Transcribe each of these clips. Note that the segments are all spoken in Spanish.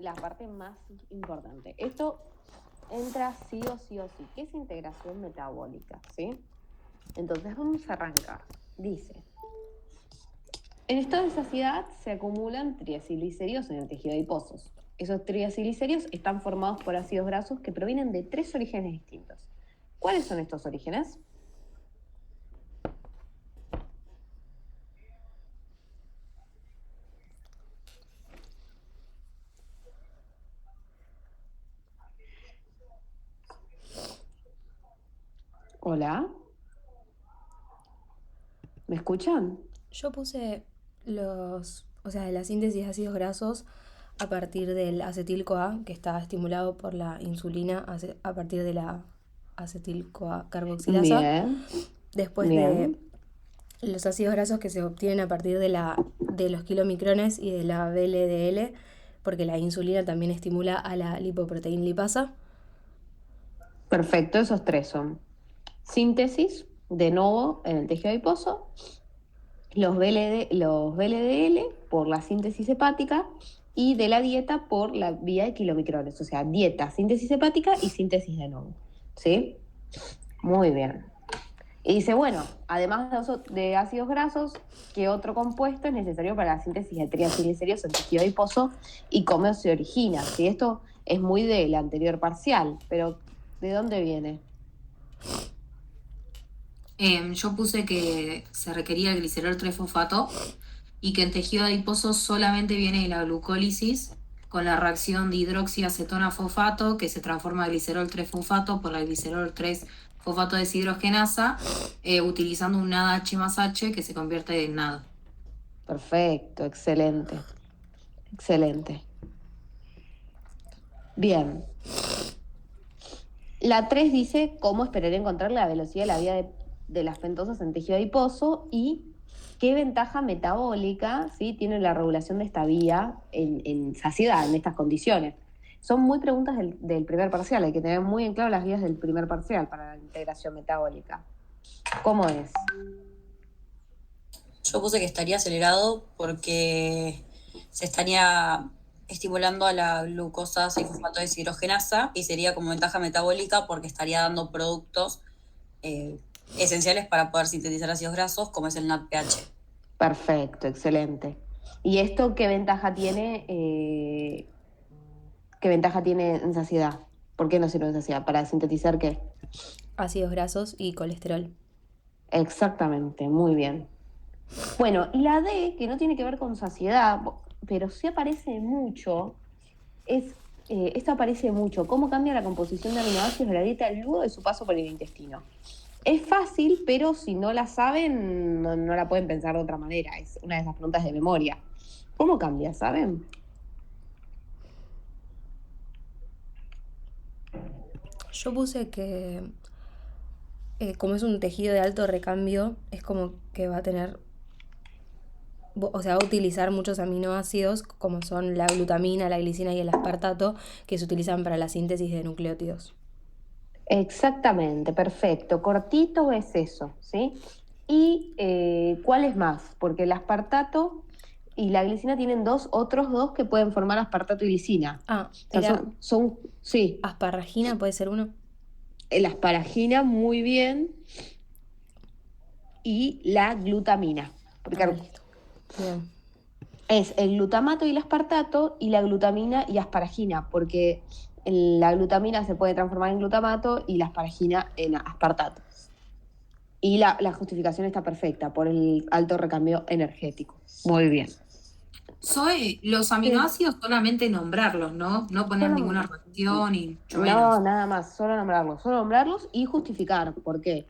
la parte más importante. Esto entra sí o sí o sí. ¿Qué es integración metabólica? ¿Sí? Entonces vamos a arrancar. Dice, en estado de saciedad se acumulan triacilglicéridos en el tejido adiposos. Esos triacilglicéridos están formados por ácidos grasos que provienen de 3 orígenes distintos. ¿Cuáles son estos orígenes? Hola, ¿me escuchan? Yo puse de la síntesis de ácidos grasos a partir del acetil-CoA, que está estimulado por la insulina a partir de la acetil-CoA carboxilasa. Bien, Después de bien. los ácidos grasos que se obtienen a partir de los kilomicrones y de la VLDL, porque la insulina también estimula a la lipoproteína lipasa. Perfecto, esos tres son síntesis de novo en el tejido adiposo, los VLDL por la síntesis hepática y de la dieta por la vía de kilomicrones, o sea, dieta, síntesis hepática y síntesis de novo. ¿Sí? Muy bien. Y dice, bueno, además de ácidos grasos, ¿qué otro compuesto es necesario para la síntesis de triacilglicéridos en tejido adiposo y cómo se origina? ¿Sí? Esto es muy del anterior parcial, pero ¿de dónde viene? Yo puse que se requería el glicerol 3-fosfato y que en tejido adiposo solamente viene de la glucólisis con la reacción de hidroxiacetona-fosfato que se transforma de glicerol 3-fosfato por la glicerol 3-fosfato deshidrogenasa utilizando un NAD H más H que se convierte en NAD. Perfecto, excelente, excelente. Bien. La 3 dice cómo esperar encontrar la velocidad de la vía de las pentosas en tejido adiposo y qué ventaja metabólica, ¿sí?, tiene la regulación de esta vía en saciedad, en estas condiciones. Son muy preguntas del primer parcial, hay que tener muy en claro las vías del primer parcial para la integración metabólica. ¿Cómo es? Yo puse que estaría acelerado porque se estaría estimulando a la glucosa 6-fosfato deshidrogenasa y sería como ventaja metabólica porque estaría dando productos eh, esenciales para poder sintetizar ácidos grasos, como es el NADPH. Perfecto, excelente. ¿Y esto qué ventaja tiene? ¿Qué ventaja tiene en saciedad? ¿Por qué no sirve en saciedad? ¿Para sintetizar qué? Ácidos grasos y colesterol. Exactamente, muy bien. Bueno, y la D, que no tiene que ver con saciedad, pero sí aparece mucho, esto aparece mucho, cómo cambia la composición de aminoácidos de la dieta luego de su paso por el intestino. Es fácil, pero si no la saben, no la pueden pensar de otra manera. Es una de esas preguntas de memoria. ¿Cómo cambia, saben? Yo puse que como es un tejido de alto recambio, es como que va a tener, va a utilizar muchos aminoácidos como son la glutamina, la glicina y el aspartato, que se utilizan para la síntesis de nucleótidos. Exactamente, perfecto. Cortito es eso, ¿sí? ¿Y cuál es más? Porque el aspartato y la glicina tienen otros dos que pueden formar aspartato y glicina. Ah, O sea, era sí, asparragina, puede ser uno. la asparagina muy bien y la glutamina. Ah, Porque listo. Bien. es el glutamato y el aspartato y la glutamina y asparagina, porque la glutamina se puede transformar en glutamato y la asparagina en aspartato. Y la justificación está perfecta por el alto recambio energético. Muy bien. Zoe, los ¿Qué? aminoácidos solamente nombrarlos, ¿no? No poner ninguna Solo, reacción y mucho no, menos. nada más, solo nombrarlos y justificar por qué.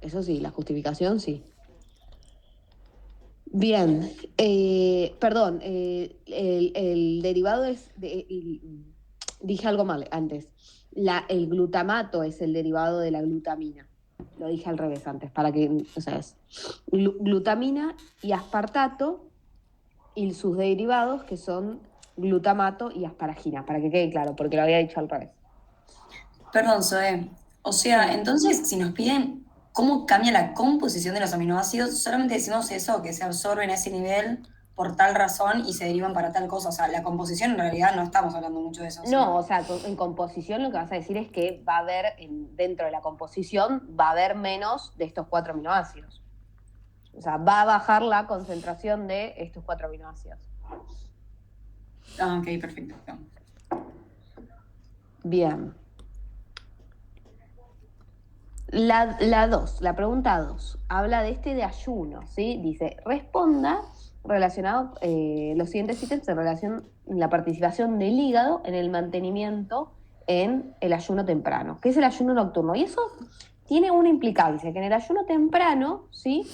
Eso sí, la justificación sí. Bien, perdón, el derivado dije algo mal antes. El glutamato es el derivado de la glutamina. Lo dije al revés antes, para que, o sea, es glutamina y aspartato y sus derivados que son glutamato y asparagina, para que quede claro, porque lo había dicho al revés. Perdón, Zoe. O sea, Sí. entonces, si nos piden cómo cambia la composición de los aminoácidos, solamente decimos eso, que se absorben a ese nivel por tal razón y se derivan para tal cosa. O sea, la composición en realidad no estamos hablando mucho de eso. No, o sea, en composición lo que vas a decir es que va a haber, dentro de la composición, va a haber menos de estos 4 aminoácidos. O sea, va a bajar la concentración de estos 4 aminoácidos. Ah, ok, perfecto. Bien. La pregunta 2, habla de ayuno, ¿sí? Dice, responda relacionado los siguientes ítems en relación a la participación del hígado en el mantenimiento en el ayuno temprano, que es el ayuno nocturno. Y eso tiene una implicancia, que en el ayuno temprano, ¿sí?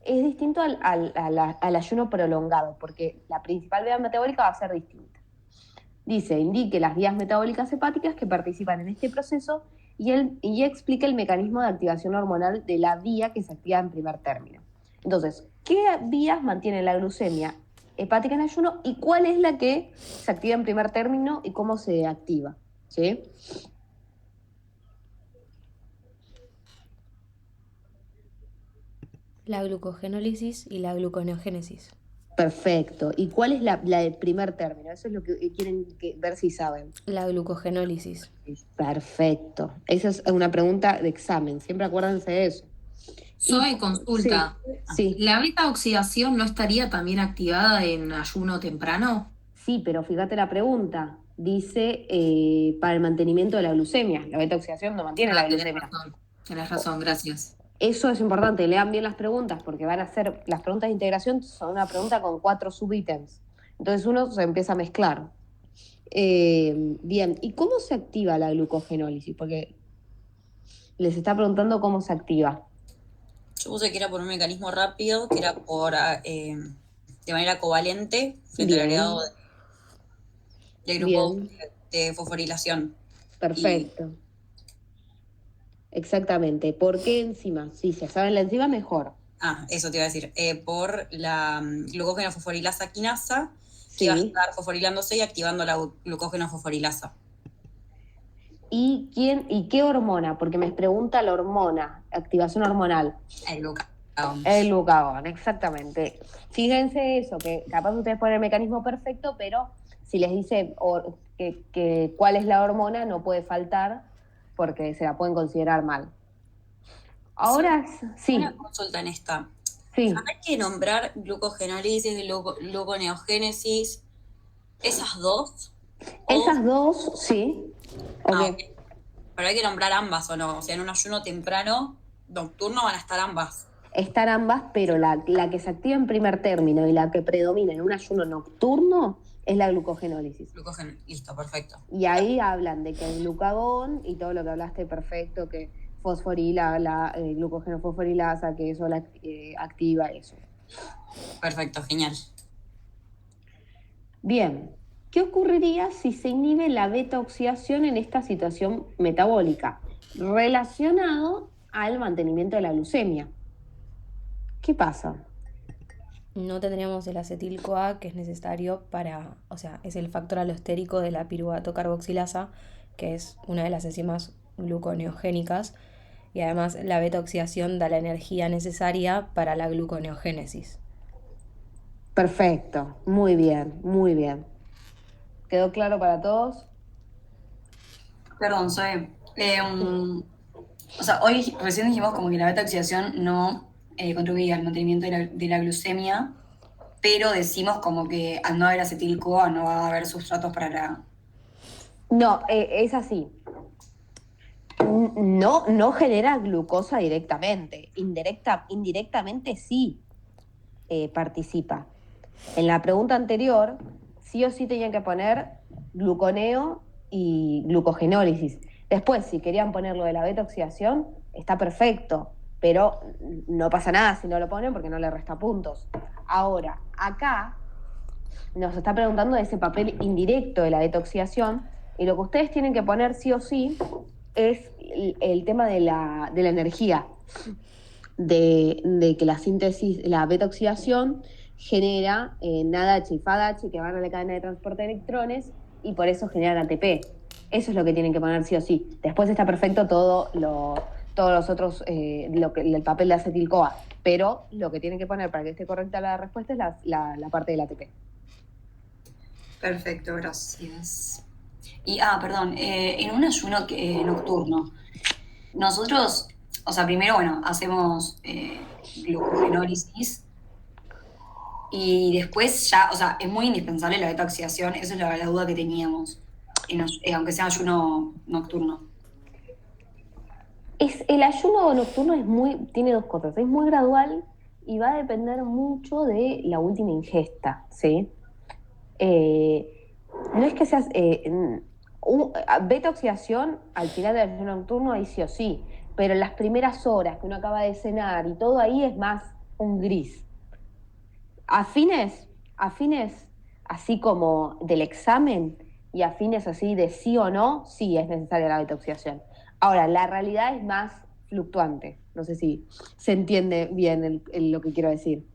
Es distinto al ayuno prolongado, porque la principal vía metabólica va a ser distinta. Dice, indique las vías metabólicas hepáticas que participan en este proceso y explica el mecanismo de activación hormonal de la vía que se activa en primer término. Entonces, ¿qué vías mantienen la glucemia hepática en ayuno y cuál es la que se activa en primer término y cómo se activa? ¿Sí? La glucogenólisis y la gluconeogénesis. Perfecto. ¿Y cuál es la del primer término? Eso es lo que quieren ver si saben. La glucogenólisis. Perfecto. Esa es una pregunta de examen. Siempre acuérdense de eso. Zoe, consulta. Sí. ¿La beta oxidación no estaría también activada en ayuno temprano? Sí, pero fíjate la pregunta. Dice para el mantenimiento de la glucemia. La beta oxidación no mantiene la glucemia. Tenés razón, gracias. Eso es importante, lean bien las preguntas porque van a ser, las preguntas de integración son una pregunta con 4 subítems. Entonces uno se empieza a mezclar. Bien, ¿y cómo se activa la glucogenólisis? Porque les está preguntando cómo se activa. Yo puse que era por un mecanismo rápido, que era por de manera covalente frente al agregado de grupo de fosforilación. Perfecto. Exactamente. ¿Por qué enzima? Si se sabe la enzima, mejor. Eso te iba a decir. Por la glucógeno fosforilasa quinasa, Sí. que va a estar fosforilándose y activando la glucógeno fosforilasa. ¿Y qué hormona? Porque me pregunta la hormona, activación hormonal. El glucagón. El glucagón, exactamente. Fíjense eso, que capaz ustedes ponen el mecanismo perfecto, pero si les dice que cuál es la hormona, no puede faltar porque se la pueden considerar mal. Ahora, sí. Una consulta en esta. Sí. ¿Hay que nombrar glucogenólisis, gluconeogénesis, esas dos? Esas dos, sí. Okay. Pero hay que nombrar ambas, ¿o no? O sea, en un ayuno temprano, nocturno, van a estar ambas. Estar ambas, pero la que se activa en primer término y la que predomina en un ayuno nocturno es la glucogenólisis. Listo, perfecto. Y ahí hablan de que el glucagón y todo lo que hablaste perfecto, que fosforila, la glucógeno fosforilasa, que eso la activa eso. Perfecto, genial. Bien, ¿qué ocurriría si se inhibe la beta-oxidación en esta situación metabólica? Relacionado al mantenimiento de la glucemia. ¿Qué pasa? No tendríamos el acetil-CoA, que es necesario para, o sea, es el factor alostérico de la piruvato carboxilasa, que es una de las enzimas gluconeogénicas, y además la beta-oxidación da la energía necesaria para la gluconeogénesis. Perfecto, muy bien, muy bien. ¿Quedó claro para todos? Perdón, Zoe. O sea, hoy recién dijimos como que la beta-oxidación no contribuye al mantenimiento de la glucemia, pero decimos como que al no haber acetil-CoA no va a haber sustratos para la... No, es así. No genera glucosa directamente. Indirectamente sí participa. En la pregunta anterior, sí o sí tenían que poner gluconeo y glucogenólisis. Después, si querían poner lo de la beta-oxidación, está perfecto, pero no pasa nada si no lo ponen porque no le resta puntos. Ahora, acá nos está preguntando de ese papel indirecto de la beta-oxidación y lo que ustedes tienen que poner sí o sí es el tema de la energía, de que la síntesis, la beta-oxidación genera NADH y FADH que van a la cadena de transporte de electrones y por eso generan ATP. Eso es lo que tienen que poner sí o sí. Después está perfecto todos los otros, el papel de acetil-CoA. pero lo que tienen que poner para que esté correcta la respuesta es la parte del ATP. Perfecto, gracias. Y, perdón, en un ayuno nocturno, nosotros, o sea, primero, bueno, hacemos glucogenólisis y después ya, o sea, es muy indispensable la detoxificación, esa es la duda que teníamos, aunque sea ayuno nocturno. El ayuno nocturno tiene dos cosas, es muy gradual y va a depender mucho de la última ingesta, ¿sí? No es que seas... beta oxidación al final del ayuno nocturno ahí sí o sí, pero en las primeras horas que uno acaba de cenar y todo ahí es más un gris. Afines, así como del examen y afines así de sí o no, sí es necesaria la beta oxidación. Ahora, la realidad es más fluctuante. No sé si se entiende bien lo que quiero decir.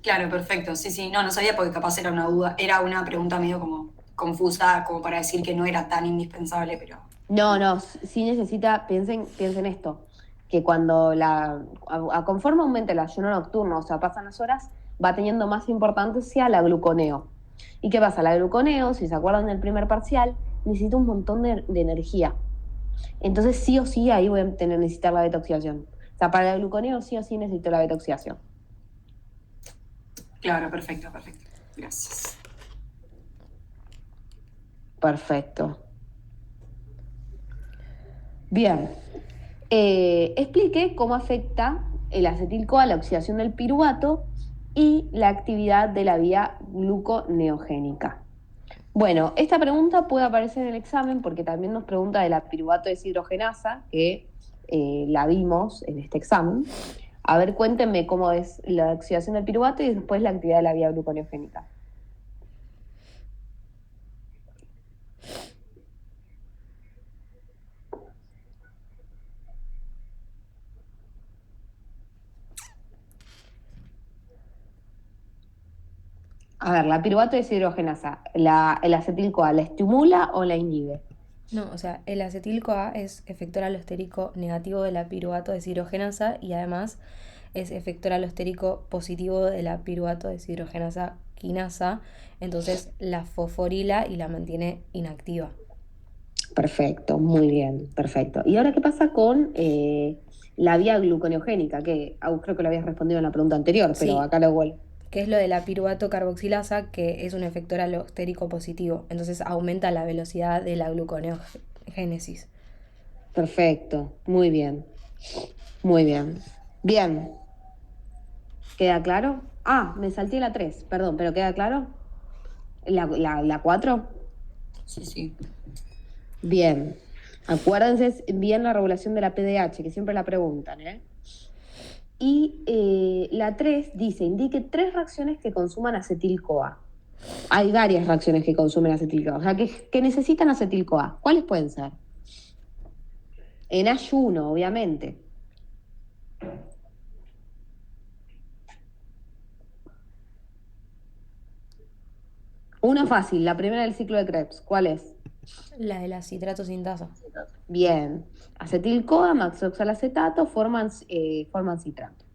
Claro, perfecto. Sí, no sabía porque capaz era una duda, era una pregunta medio como confusa, como para decir que no era tan indispensable, pero... No, sí necesita, piensen esto, que cuando conforme aumenta el ayuno nocturno, o sea, pasan las horas, va teniendo más importancia la gluconeo. ¿Y qué pasa? La gluconeo, si se acuerdan del primer parcial, necesita un montón de energía. Entonces sí o sí ahí voy a necesitar la detoxificación. O sea, para el gluconeo sí o sí necesito la detoxificación. Claro, perfecto. Gracias. Perfecto. Bien. Explique cómo afecta el acetil-CoA la oxidación del piruvato y la actividad de la vía gluconeogénica. Bueno, esta pregunta puede aparecer en el examen porque también nos pregunta de la piruvato deshidrogenasa, que la vimos en este examen. A ver, cuéntenme cómo es la oxidación del piruvato y después la actividad de la vía gluconeogénica. A ver, la piruvato deshidrogenasa, ¿el acetil-CoA la estimula o la inhibe? No, o sea, el acetil-CoA es efector alostérico negativo de la piruvato deshidrogenasa y además es efector alostérico positivo de la piruvato deshidrogenasa quinasa, entonces la fosforila y la mantiene inactiva. Perfecto, muy bien, perfecto. ¿Y ahora qué pasa con la vía gluconeogénica? Que creo que lo habías respondido en la pregunta anterior, pero Sí. acá lo vuelvo. Que es lo de la piruvato carboxilasa, que es un efector alostérico positivo, entonces aumenta la velocidad de la gluconeogénesis. Perfecto, muy bien, muy bien. Bien, ¿queda claro? Me salté la 3, perdón, pero ¿queda claro? ¿La 4? Sí. Bien. Acuérdense bien la regulación de la PDH, que siempre la preguntan, ¿eh? Y la 3 dice, indique 3 reacciones que consuman acetil-CoA. Hay varias reacciones que consumen acetil-CoA, o sea, que necesitan acetil-CoA. ¿Cuáles pueden ser? En ayuno, obviamente. Uno fácil, la primera del ciclo de Krebs. ¿Cuál es? La de la citrato sintasa. Bien. Acetil-CoA, maxoxalacetato forman citrato.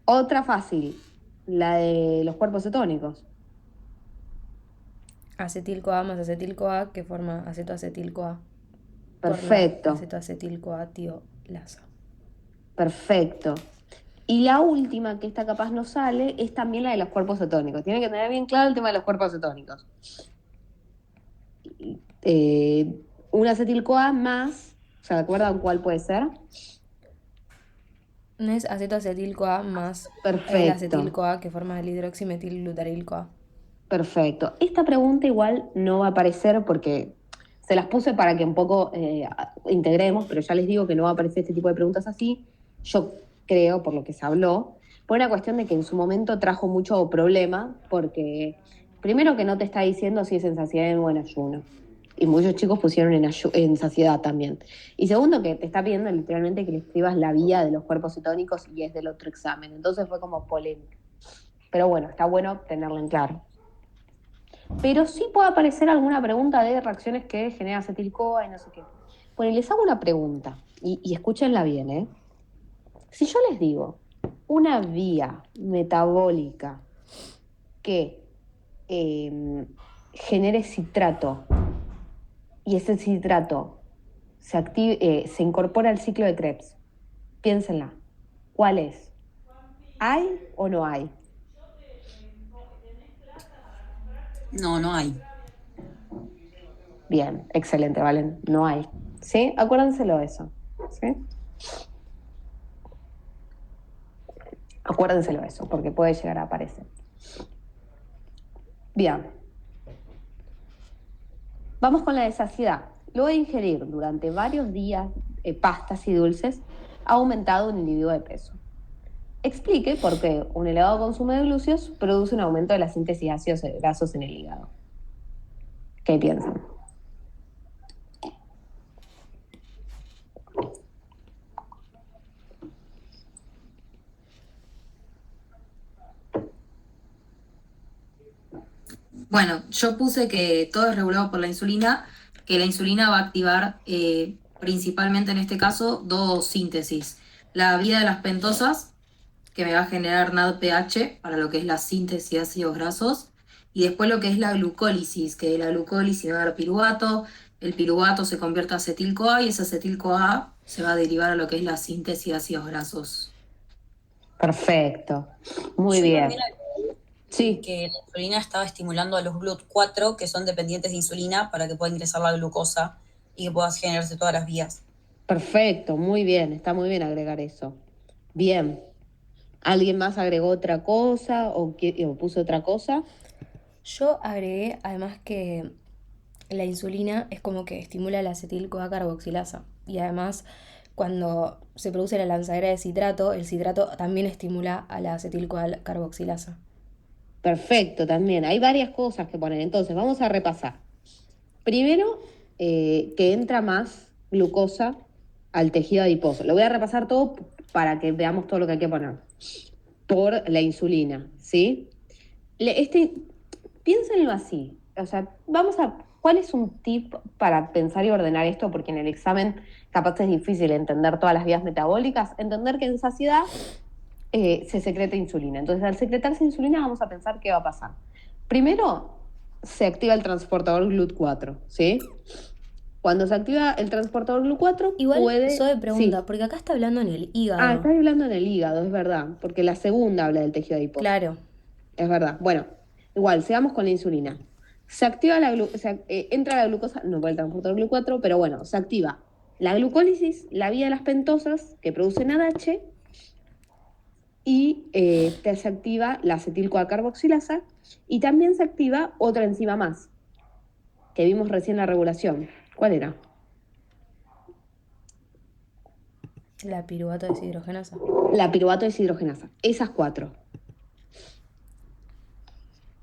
Otra fácil, la de los cuerpos cetónicos. Acetil-CoA más acetil-CoA que forma acetoacetil-CoA. Por la Perfecto, acetoacetil-CoA tiolasa. perfecto. Y la última, que esta capaz no sale, es también la de los cuerpos cetónicos. Tienen que tener bien claro el tema de los cuerpos cetónicos. Un acetil-CoA más, ¿se acuerdan cuál puede ser? No es acetoacetil-CoA más el Perfecto, acetil-CoA que forma el hidroximetilglutaryl-CoA. perfecto. Esta pregunta igual no va a aparecer porque se las puse para que un poco integremos, pero ya les digo que no va a aparecer este tipo de preguntas así. Yo creo, por lo que se habló, por una cuestión de que en su momento trajo mucho problema, porque primero que no te está diciendo si es en saciedad o en ayuno. Y muchos chicos pusieron en saciedad también. Y segundo, que te está pidiendo literalmente que le escribas la vía de los cuerpos cetónicos y es del otro examen. Entonces fue como polémica. Pero bueno, está bueno tenerlo en claro. Pero sí puede aparecer alguna pregunta de reacciones que genera acetil-CoA y no sé qué. Bueno, y les hago una pregunta, y escúchenla bien, ¿eh? Si yo les digo una vía metabólica que genere citrato y ese citrato se incorpora al ciclo de Krebs. Piénsenla. ¿Cuál es? ¿Hay o no hay? No, no hay. Bien, excelente, Valen. No hay. ¿Sí? Acuérdenselo de eso. ¿Sí? Acuérdenselo de eso, porque puede llegar a aparecer. Bien. Vamos con la de saciedad. Luego de ingerir durante varios días pastas y dulces, ha aumentado un individuo de peso. Explique por qué un elevado consumo de glúceos produce un aumento de la síntesis de ácidos grasos en el hígado. ¿Qué piensan? Bueno, yo puse que todo es regulado por la insulina, que la insulina va a activar principalmente en este caso dos síntesis. La vía de las pentosas, que me va a generar NADPH para lo que es la síntesis de ácidos grasos, y después lo que es la glucólisis, que la glucólisis va a dar piruvato, el piruvato se convierte a acetil-CoA y ese acetil-CoA se va a derivar a lo que es la síntesis de ácidos grasos. Perfecto. Muy Yo bien. también agregué Sí. que la insulina estaba estimulando a los GLUT4, que son dependientes de insulina, para que pueda ingresar la glucosa y que puedas generarse todas las vías. Perfecto, muy bien. Está muy bien agregar eso. Bien. ¿Alguien más agregó otra cosa o puso otra cosa? Yo agregué además que la insulina es como que estimula la acetil-CoA carboxilasa. Y además, cuando se produce la lanzadera de citrato, el citrato también estimula a la acetil-CoA carboxilasa. Perfecto, también. Hay varias cosas que poner. Entonces, vamos a repasar. Primero, que entra más glucosa al tejido adiposo. Lo voy a repasar todo para que veamos todo lo que hay que poner. Por la insulina, ¿sí? Piénsenlo así. O sea, ¿cuál es un tip para pensar y ordenar esto? Porque en el examen capaz es difícil entender todas las vías metabólicas. Entender que en saciedad se secreta insulina. Entonces, al secretarse insulina, vamos a pensar qué va a pasar. Primero, se activa el transportador GLUT4, ¿sí? Cuando se activa el transportador GLUT4, Igual, puede... Zoe pregunta, Sí. porque acá está hablando en el hígado. Ah, está hablando en el hígado, es verdad, porque la segunda habla del tejido adiposo. Claro. Es verdad. Bueno, igual, sigamos con la insulina. Se activa entra la glucosa, no por el transportador GLUT4, pero bueno, se activa la glucólisis, la vía de las pentosas que producen ADH, y se activa la acetil-CoA carboxilasa, y también se activa otra enzima más, que vimos recién en la regulación. ¿Cuál era? La piruvato deshidrogenasa. La piruvato deshidrogenasa. Esas 4.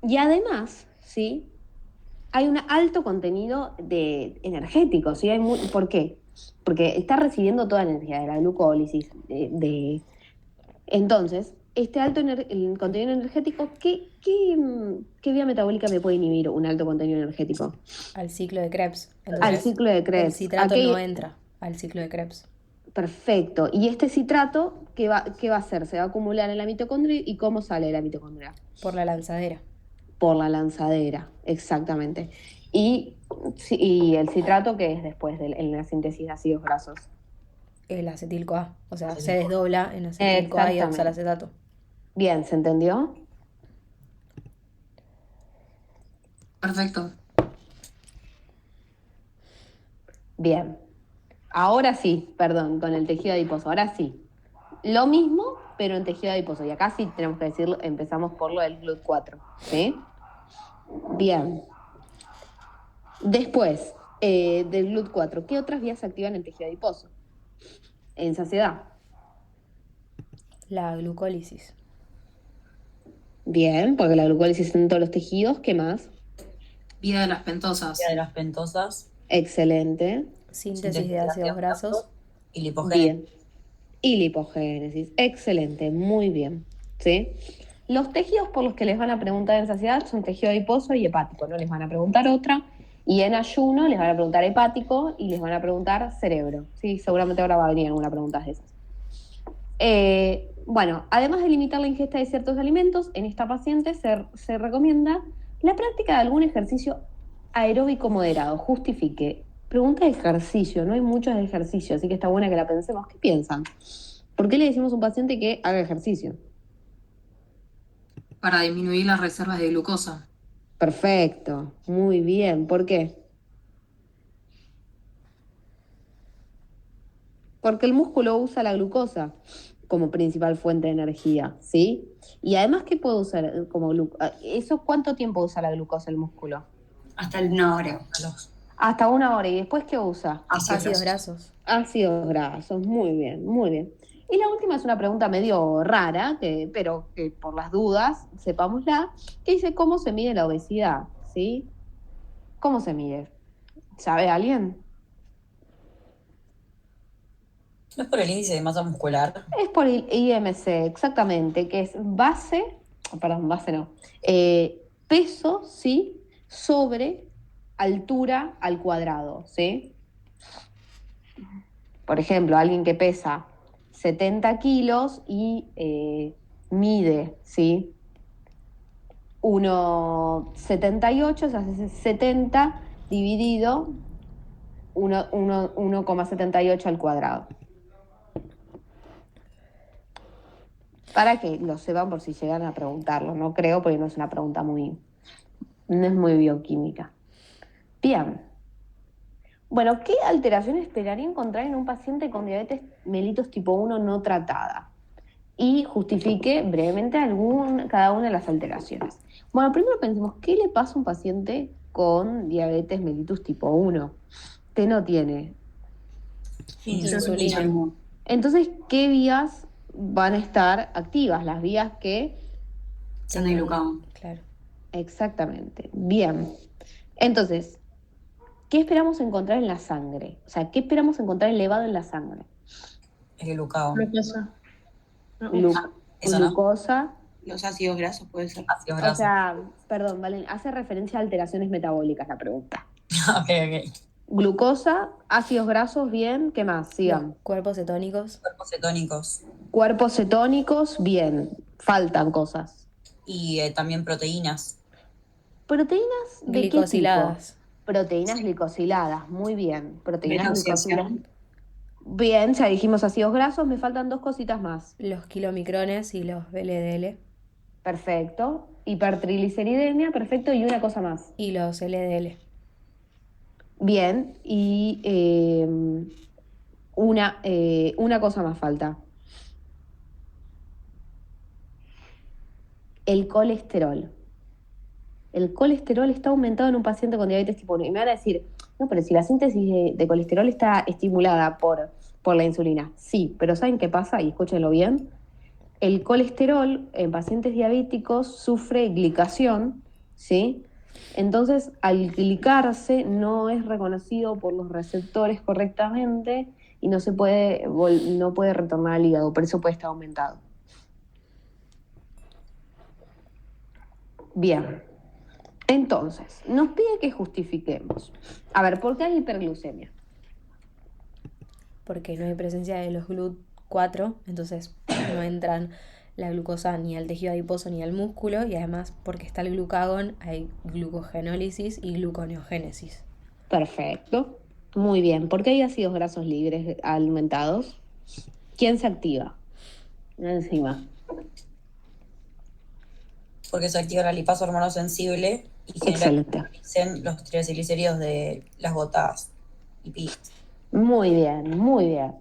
Y además, ¿sí? Hay un alto contenido de energético, ¿sí? ¿Por qué? Porque está recibiendo toda la energía de la glucólisis. Entonces, este el contenido energético, ¿qué vía metabólica me puede inhibir un alto contenido energético? Al ciclo de Krebs. Al Entonces, ciclo de el Krebs. citrato no entra al ciclo de Krebs. Perfecto. Y este citrato, ¿qué va a hacer? Se va a acumular en la mitocondria. ¿Y cómo sale de la mitocondria? Por la lanzadera. Por la lanzadera, exactamente. Y el citrato, que es después en la síntesis de ácidos grasos. El acetil-CoA. O sea, se desdobla en acetil-CoA y oxalacetato. Bien, ¿se entendió? Perfecto. Bien. Ahora sí, perdón, con el tejido adiposo. Ahora sí. Lo mismo, pero en tejido adiposo. Y acá sí tenemos que decirlo, empezamos por lo del GLUT4. ¿Sí? Bien. Después del GLUT4, ¿qué otras vías se activan en tejido adiposo? En saciedad. La glucólisis. Bien, porque la glucólisis en todos los tejidos. ¿Qué más? Vía de las pentosas. Vía de las pentosas. Excelente. Síntesis de ácidos grasos. Y lipogénesis. Bien. Y lipogénesis. Excelente, muy bien. ¿Sí? Los tejidos por los que les van a preguntar en saciedad son tejido adiposo y hepático. No les van a preguntar otra. Y en ayuno les van a preguntar hepático y les van a preguntar cerebro. Sí, seguramente ahora va a venir alguna pregunta de esas. Bueno, además de limitar la ingesta de ciertos alimentos, en esta paciente se recomienda la práctica de algún ejercicio aeróbico moderado. Justifique. Pregunta de ejercicio, no hay muchos de ejercicio, así que está buena que la pensemos. ¿Qué piensan? ¿Por qué le decimos a un paciente que haga ejercicio? Para disminuir las reservas de glucosa. Perfecto, muy bien. ¿Por qué? Porque el músculo usa la glucosa como principal fuente de energía, ¿sí? Y además, ¿qué puede usar como glucosa? ¿Eso cuánto tiempo usa la glucosa el músculo? Hasta 1 hora. Hasta 1 hora. ¿Y después qué usa? Ácidos grasos. Ácidos grasos, muy bien, muy bien. Y la última es una pregunta medio rara, pero que por las dudas, sepámosla, que dice cómo se mide la obesidad, ¿sí? ¿Cómo se mide? ¿Sabe alguien? ¿No es por el índice de masa muscular? Es por el IMC, exactamente, que es base no, peso, ¿sí? Sobre altura al cuadrado, ¿sí? Por ejemplo, alguien que pesa 70 kilos y mide, ¿sí? 1,78, o sea, 70 dividido 1,78 al cuadrado. Para que lo sepan por si llegan a preguntarlo. No creo, porque no es una pregunta no es muy bioquímica. Bien. Bueno, ¿qué alteración esperaría encontrar en un paciente con diabetes mellitus tipo 1 no tratada? Y justifique brevemente cada una de las alteraciones. Bueno, primero pensemos, ¿qué le pasa a un paciente con diabetes mellitus tipo 1? Que no tiene. Insulina. Entonces, ¿qué vías van a estar activas? Las vías que... Son de glucagón. Claro. Exactamente. Bien. Entonces, ¿qué esperamos encontrar en la sangre? O sea, ¿qué esperamos encontrar elevado en la sangre? El glucagón. Glucosa. Eso no. Glucosa. Los ácidos grasos puede ser. Ácidos O grasos. sea, perdón, Valen, hace referencia a alteraciones metabólicas la pregunta. Ok. Glucosa, ácidos grasos, bien. ¿Qué más? Sigan. Los cuerpos cetónicos. Cuerpos cetónicos. Cuerpos cetónicos, bien. Faltan cosas. Y también proteínas. ¿Proteínas de Glicosiladas. qué tipo? Proteínas glicosiladas, muy bien. Proteínas Beta-oxidación. glicosiladas. Bien, ya dijimos ácidos grasos, me faltan 2 cositas más. Los kilomicrones y los VLDL. Perfecto. Hipertrigliceridemia, perfecto. Y una cosa más. Y los LDL. Bien. Y una cosa más falta. El colesterol. El colesterol está aumentado en un paciente con diabetes tipo 1. Y me van a decir, no, pero si la síntesis de colesterol está estimulada por la insulina. Sí, pero ¿saben qué pasa? Y escúchenlo bien. El colesterol en pacientes diabéticos sufre glicación, ¿sí? Entonces, al glicarse no es reconocido por los receptores correctamente y no puede retornar al hígado, por eso puede estar aumentado. Bien. Entonces, nos pide que justifiquemos. A ver, ¿por qué hay hiperglucemia? Porque no hay presencia de los GLUT4, entonces no entran la glucosa ni al tejido adiposo ni al músculo, y además porque está el glucagón hay glucogenólisis y gluconeogénesis. Perfecto. Muy bien. ¿Por qué hay ácidos grasos libres aumentados? ¿Quién se activa? Una enzima. Porque se activa la lipasa hormonosensible y Excelente. generan los triglicéridos de las gotas lipídicas. Muy bien, muy bien.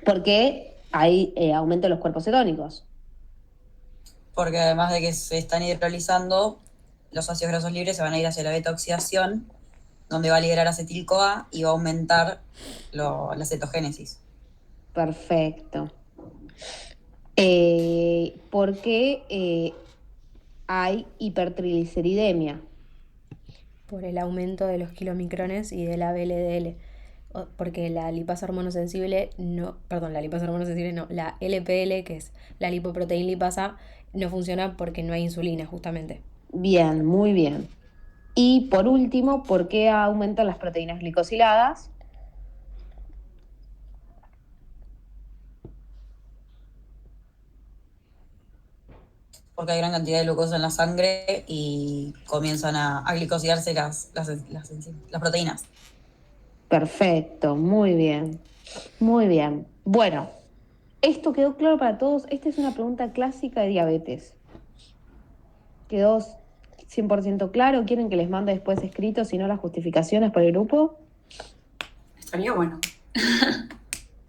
Porque hay aumento de los cuerpos cetónicos. Porque además de que se están hidrolizando, los ácidos grasos libres se van a ir hacia la beta-oxidación, donde va a liberar acetil-CoA y va a aumentar la cetogénesis. Perfecto. Porque hay hipertrigliceridemia. Por el aumento de los kilomicrones y de la VLDL. Porque la lipasa hormonosensible no, la LPL, que es la lipoproteína lipasa, no funciona porque no hay insulina, justamente. Bien, muy bien. Y por último, ¿por qué aumentan las proteínas glicosiladas? porque hay gran cantidad de glucosa en la sangre y comienzan a glicosidarse las proteínas. Perfecto, muy bien, muy bien. Bueno, esto quedó claro para todos. Esta es una pregunta clásica de diabetes. ¿Quedó 100% claro? ¿Quieren que les mande después escrito, si no las justificaciones por el grupo? Estaría bueno.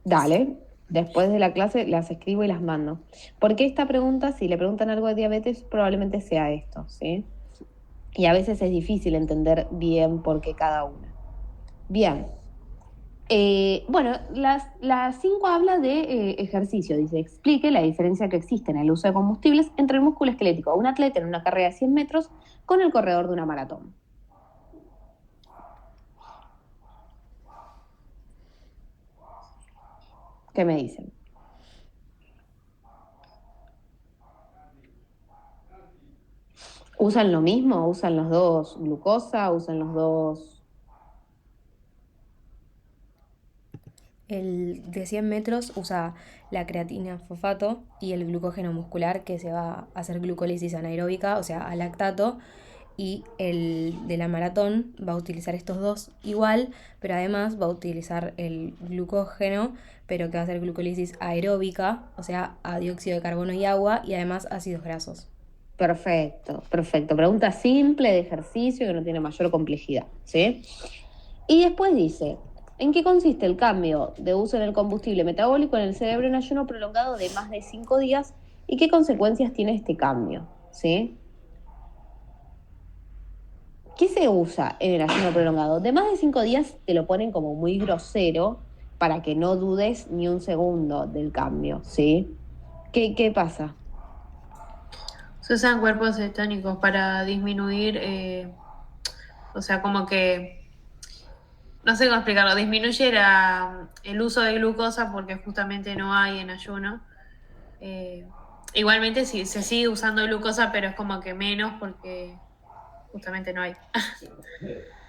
Dale, después de la clase las escribo y las mando. Porque esta pregunta, si le preguntan algo de diabetes, probablemente sea esto, ¿sí? Y a veces es difícil entender bien por qué cada una. Bien. Bueno, las 5 habla de ejercicio. Dice, explique la diferencia que existe en el uso de combustibles entre el músculo esquelético de un atleta en una carrera de 100 metros con el corredor de una maratón. ¿Qué me dicen? ¿Usan lo mismo? ¿Usan los dos glucosa? ¿Usan los dos? El de 100 metros usa la creatina fosfato y el glucógeno muscular que se va a hacer glucólisis anaeróbica, o sea, a lactato. Y el de la maratón va a utilizar estos dos igual, pero además va a utilizar el glucógeno, pero que va a hacer glucólisis aeróbica, o sea, a dióxido de carbono y agua, y además ácidos grasos. Perfecto, perfecto. Pregunta simple de ejercicio que no tiene mayor complejidad, ¿sí? Y después dice, ¿en qué consiste el cambio de uso en el combustible metabólico en el cerebro en ayuno prolongado de más de 5 días y qué consecuencias tiene este cambio? ¿Sí? ¿Qué se usa en el ayuno prolongado? De más de 5 días te lo ponen como muy grosero para que no dudes ni un segundo del cambio, ¿sí? ¿Qué pasa? Se usan cuerpos cetónicos para disminuir, o sea, como que, no sé cómo explicarlo, disminuye el uso de glucosa porque justamente no hay en ayuno. Igualmente sí, se sigue usando glucosa, pero es como que menos porque justamente no hay.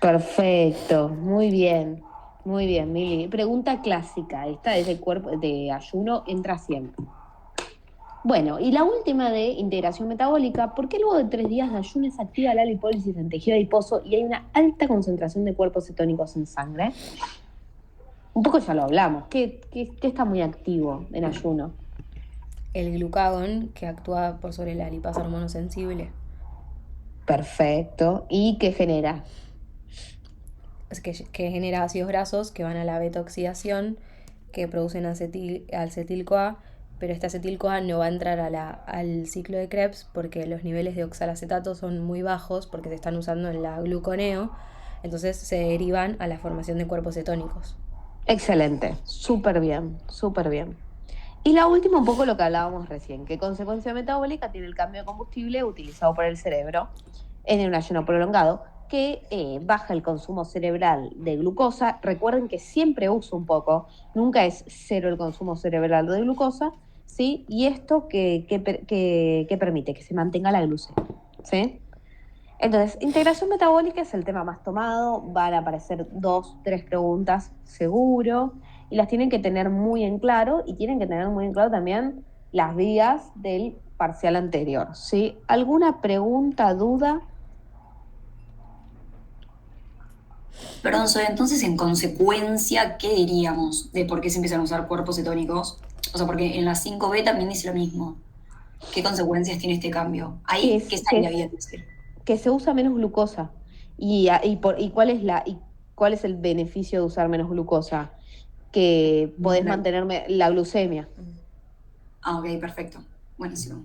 Perfecto, muy bien, Mili. Pregunta clásica, esta es de cuerpo de ayuno, entra siempre. Bueno, y la última de integración metabólica, ¿por qué luego de 3 días de ayuno se activa la lipólisis en tejido adiposo y hay una alta concentración de cuerpos cetónicos en sangre? Un poco ya lo hablamos, ¿qué está muy activo en ayuno? El glucagón, que actúa por sobre la lipasa hormonosensible, Perfecto, ¿y qué genera? es que genera ácidos grasos que van a la beta-oxidación, que producen acetil-CoA, pero este acetil-CoA no va a entrar al ciclo de Krebs porque los niveles de oxalacetato son muy bajos porque se están usando en la gluconeo, entonces se derivan a la formación de cuerpos cetónicos. Excelente, súper bien, súper bien. Y la última, un poco lo que hablábamos recién, ¿qué consecuencia metabólica tiene el cambio de combustible utilizado por el cerebro en un ayuno prolongado? Que baja el consumo cerebral de glucosa. Recuerden que siempre uso un poco, nunca es cero el consumo cerebral de glucosa, ¿sí? Y esto que permite que se mantenga la glucemia, ¿sí? Entonces, integración metabólica es el tema más tomado, van a aparecer 2, 3 preguntas seguro, y las tienen que tener muy en claro, y tienen que tener muy en claro también las vías del parcial anterior, ¿sí? ¿Alguna pregunta, duda? Perdón, Zoe, entonces en consecuencia, ¿qué diríamos de por qué se empiezan a usar cuerpos cetónicos? O sea, porque en la 5B también dice lo mismo. ¿Qué consecuencias tiene este cambio? Que, Ahí, ¿qué es, que, estaría es, bien decir? que se usa menos glucosa. ¿Y cuál es el beneficio de usar menos glucosa? Que podés mantener la glucemia. Ah, ok, perfecto. Buenísimo.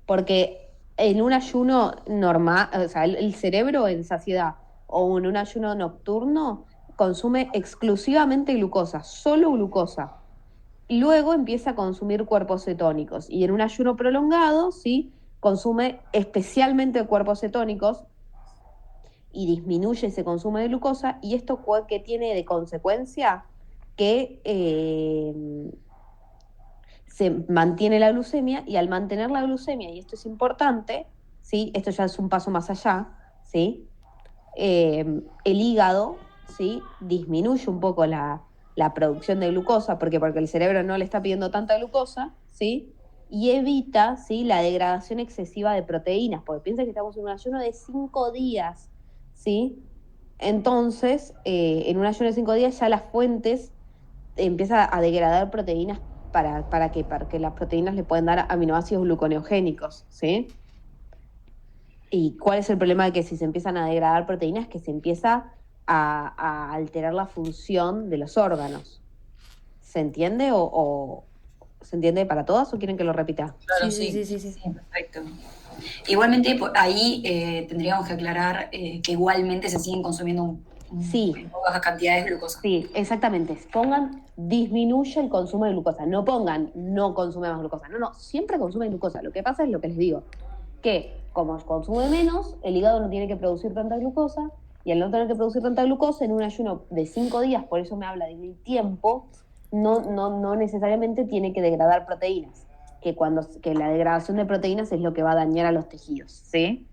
Porque en un ayuno normal, o sea, el cerebro en saciedad o en un ayuno nocturno consume exclusivamente glucosa, solo glucosa. Y luego empieza a consumir cuerpos cetónicos. Y en un ayuno prolongado, ¿sí? Consume especialmente cuerpos cetónicos y disminuye ese consumo de glucosa. ¿Y esto qué tiene de consecuencia? Que se mantiene la glucemia y al mantener la glucemia, y esto es importante, ¿sí? Esto ya es un paso más allá, ¿sí? El hígado, ¿sí? Disminuye un poco la producción de glucosa, porque el cerebro no le está pidiendo tanta glucosa, ¿sí? y evita, ¿sí?, la degradación excesiva de proteínas, porque piensa que estamos en un ayuno de 5 días, ¿sí? Entonces, en un ayuno de 5 días ya las fuentes empieza a degradar proteínas para que las proteínas le puedan dar aminoácidos gluconeogénicos, ¿sí? ¿Y cuál es el problema de que si se empiezan a degradar proteínas? Que se empieza a alterar la función de los órganos. ¿Se entiende o se entiende para todas o quieren que lo repita? Claro, Sí. Sí, perfecto. Igualmente, ahí tendríamos que aclarar que igualmente se siguen consumiendo Sí. bajas cantidades de glucosa. Sí, exactamente. Pongan disminuye el consumo de glucosa. No pongan no consume más glucosa. No, siempre consume glucosa. Lo que pasa es lo que les digo, que como consume menos, el hígado no tiene que producir tanta glucosa, y al no tener que producir tanta glucosa en un ayuno de 5 días, por eso me habla de mi tiempo, no necesariamente tiene que degradar proteínas, que la degradación de proteínas es lo que va a dañar a los tejidos, ¿sí?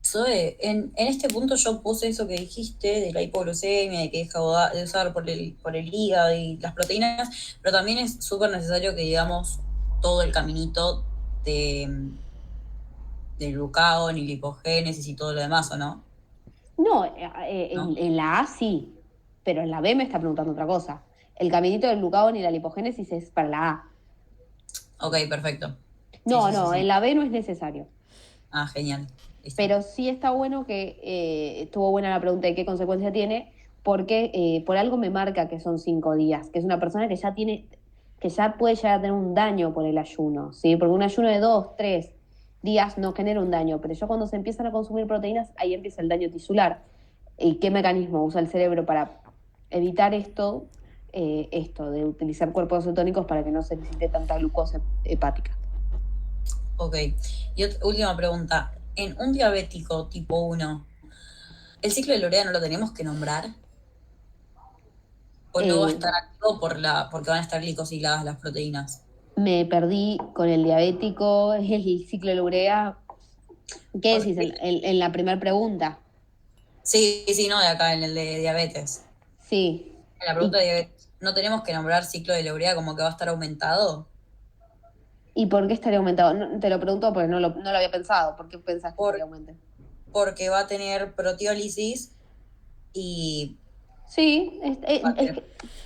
Zoe, en este punto yo puse eso que dijiste de la hipoglucemia, de que deja de usar por el hígado y las proteínas, pero también es súper necesario que digamos todo el caminito del glucagón y lipogénesis y todo lo demás, ¿o no? No, ¿No? en la A sí, pero en la B me está preguntando otra cosa. El caminito del glucagón y la lipogénesis es para la A. Ok, perfecto. No, Sí. en la B no es necesario. Ah, genial. Listo. Pero sí está bueno que estuvo buena la pregunta de qué consecuencia tiene, porque por algo me marca que son 5 días, que es una persona que ya puede llegar a tener un daño por el ayuno, ¿sí? Porque un ayuno de 2, 3 días no genera un daño, pero ya cuando se empiezan a consumir proteínas, ahí empieza el daño tisular. ¿Y qué mecanismo usa el cerebro para evitar esto de utilizar cuerpos cetónicos para que no se necesite tanta glucosa hepática? Ok. Y última pregunta. En un diabético tipo 1, ¿el ciclo de Lorea no lo tenemos que nombrar? ¿O no va a estar activo porque van a estar glicosiladas las proteínas? Me perdí con el diabético, el ciclo de urea. ¿Qué decís en la primera pregunta? Sí, no, de acá, en el de diabetes. Sí. En la pregunta de diabetes, ¿no tenemos que nombrar ciclo de la urea como que va a estar aumentado? ¿Y por qué estaría aumentado? Te lo pregunto porque no lo había pensado. ¿Por qué pensás que estaría aumentado? Porque va a tener proteólisis y... Sí,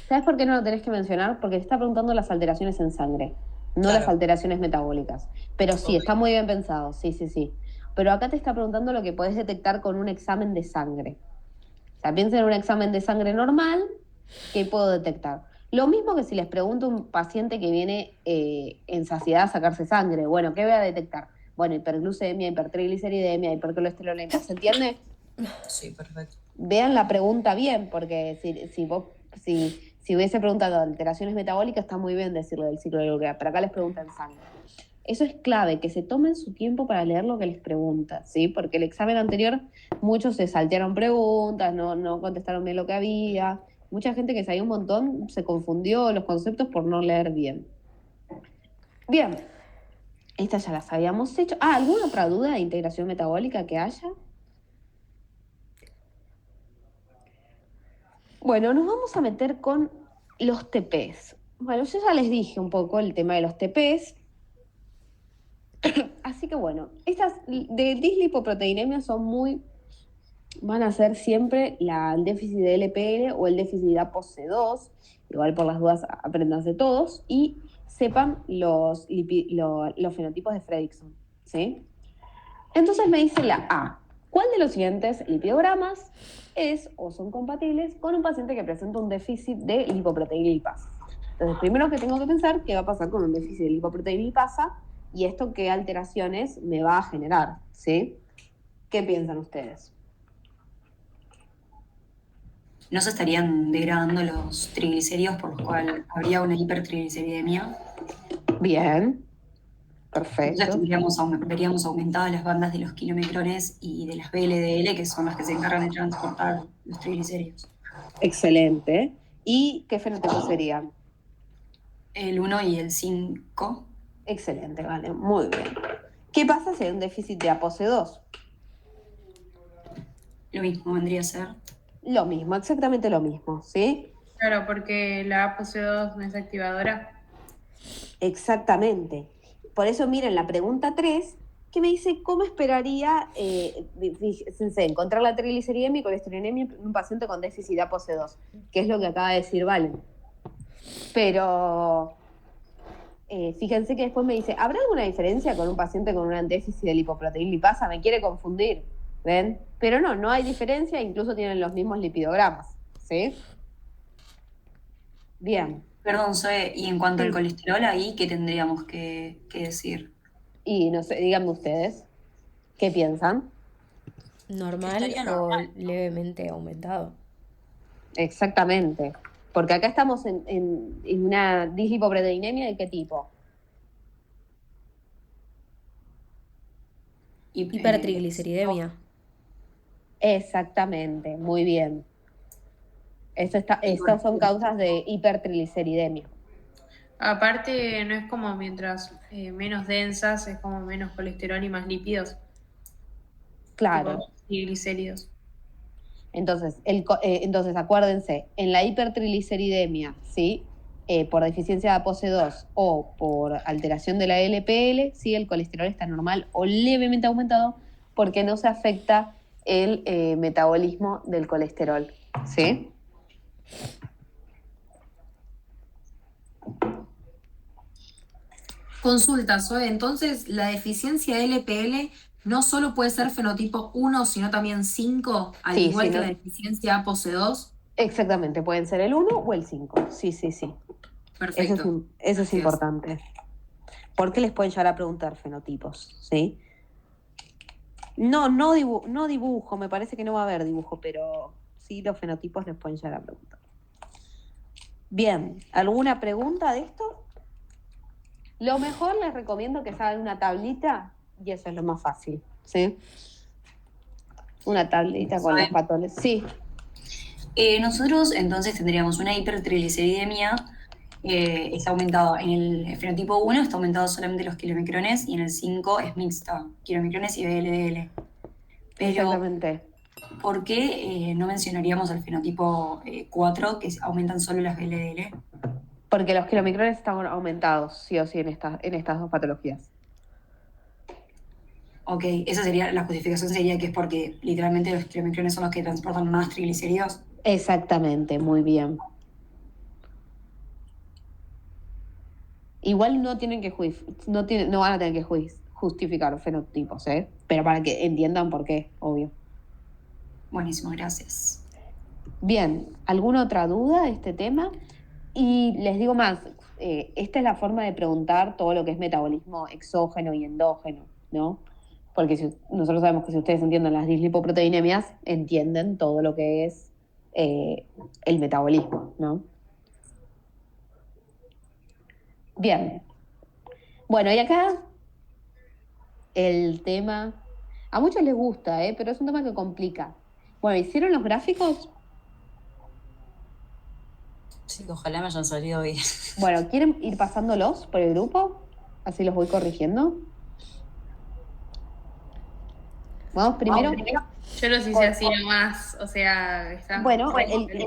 ¿sabes por qué no lo tenés que mencionar? Porque te está preguntando las alteraciones en sangre, no Claro. las alteraciones metabólicas. Pero sí, Ok. está muy bien pensado, sí. Pero acá te está preguntando lo que podés detectar con un examen de sangre. O sea, piensa en un examen de sangre normal, ¿qué puedo detectar? Lo mismo que si les pregunto a un paciente que viene en saciedad a sacarse sangre. Bueno, ¿qué voy a detectar? Bueno, hiperglucemia, hipertrigliceridemia, hipercolesterolemia. ¿Se entiende? Sí, perfecto. Vean la pregunta bien, porque si hubiese preguntado alteraciones metabólicas, está muy bien decirlo del ciclo de la urea, pero acá les preguntan sangre. Eso es clave, que se tomen su tiempo para leer lo que les pregunta, ¿sí? Porque el examen anterior muchos se saltearon preguntas, no contestaron bien lo que había. Mucha gente que sabía un montón se confundió los conceptos por no leer bien. Bien, estas ya las habíamos hecho. ¿Alguna otra duda de integración metabólica que haya? Bueno, nos vamos a meter con los TPs. Bueno, yo ya les dije un poco el tema de los TPs. Así que bueno, estas de dislipoproteinemia van a ser siempre el déficit de LPL o el déficit de ApoC2, igual por las dudas aprendanse todos, y sepan los fenotipos de Fredrickson, ¿sí? Entonces me dice la A, ¿cuál de los siguientes lipidogramas es o son compatibles con un paciente que presenta un déficit de lipoproteína lipasa? Entonces, primero que tengo que pensar qué va a pasar con un déficit de lipoproteína lipasa y esto qué alteraciones me va a generar, ¿sí? ¿Qué piensan ustedes? No se estarían degradando los triglicéridos, por lo cual habría una hipertrigliceridemia. Bien, perfecto. Entonces veríamos aumentadas las bandas de los kilomicrones y de las VLDL, que son las que se encargan de transportar los triglicéridos. Excelente. ¿Y qué fenotipos serían? El 1 y el 5. Excelente, vale, muy bien. ¿Qué pasa si hay un déficit de ApoC2? Lo mismo vendría a ser. Lo mismo, exactamente lo mismo, ¿sí? Claro, porque la ApoC2 no es activadora. Exactamente. Por eso miren la pregunta 3 que me dice, ¿cómo esperaría, fíjense, encontrar la trigliceridemia y colesterolemia en un paciente con déficit de ApoC2? Que es lo que acaba de decir Valen. Pero fíjense que después me dice, ¿habrá alguna diferencia con un paciente con un déficit de lipoproteína lipasa? Me quiere confundir, ¿ven? Pero no hay diferencia, incluso tienen los mismos lipidogramas, ¿sí? Bien. Perdón, Zoe, y en cuanto Sí. al colesterol, ahí, ¿qué tendríamos que decir? Y no sé, díganme ustedes, ¿qué piensan? Normal Estaría o normal. levemente aumentado. Exactamente. Porque acá estamos en una dislipoproteinemia ¿de qué tipo? Hipertrigliceridemia. Exactamente, muy bien. Estas son causas de hipertrigliceridemia. Aparte, no es como mientras menos densas, es como menos colesterol y más lípidos, Claro. tipo triglicéridos. Entonces, entonces acuérdense, en la hipertrigliceridemia, ¿sí? Por deficiencia de ApoC2 o por alteración de la LPL, ¿sí? El colesterol está normal o levemente aumentado porque no se afecta el metabolismo del colesterol, ¿sí? Consulta, Zoe. Entonces, la deficiencia de LPL no solo puede ser fenotipo 1, sino también 5, al Sí, igual sí, que no- la deficiencia ApoC2. Exactamente, pueden ser el 1 o el 5. Sí, sí, sí. Perfecto. Eso es Gracias. importante. Porque les pueden llegar a preguntar fenotipos, ¿sí? No dibujo, me parece que no va a haber dibujo, pero sí los fenotipos les pueden llegar a preguntar. Bien, ¿alguna pregunta de esto? Lo mejor les recomiendo que hagan una tablita y eso es lo más fácil, ¿sí? Una tablita con los patrones. Sí, Nosotros entonces tendríamos una hipertrigliceridemia, está aumentado en el fenotipo 1, está aumentado solamente los kilomicrones y en el 5 es mixta, kilomicrones y VLDL. Pero, exactamente. ¿por qué no mencionaríamos el fenotipo 4, que aumentan solo las VLDL? Porque los kilomicrones están aumentados, sí o sí, en estas dos patologías. Ok, esa sería, la justificación sería que es porque literalmente los kilomicrones son los que transportan más triglicéridos. Exactamente, muy bien. Igual no tienen que no van a tener que justificar fenotipos, ¿eh? Pero para que entiendan por qué, obvio. Buenísimo, gracias. Bien, ¿alguna otra duda de este tema? Y les digo más, esta es la forma de preguntar todo lo que es metabolismo exógeno y endógeno, ¿no? Porque nosotros sabemos que si ustedes entienden las dislipoproteinemias, entienden todo lo que es el metabolismo, ¿no? Bien. Bueno, y acá el tema, a muchos les gusta, pero es un tema que complica. Bueno, ¿hicieron los gráficos? Sí, ojalá me hayan salido bien. Bueno, ¿quieren ir pasándolos por el grupo? Así los voy corrigiendo. Vamos primero. Yo los hice así nomás, o sea, está. Bueno,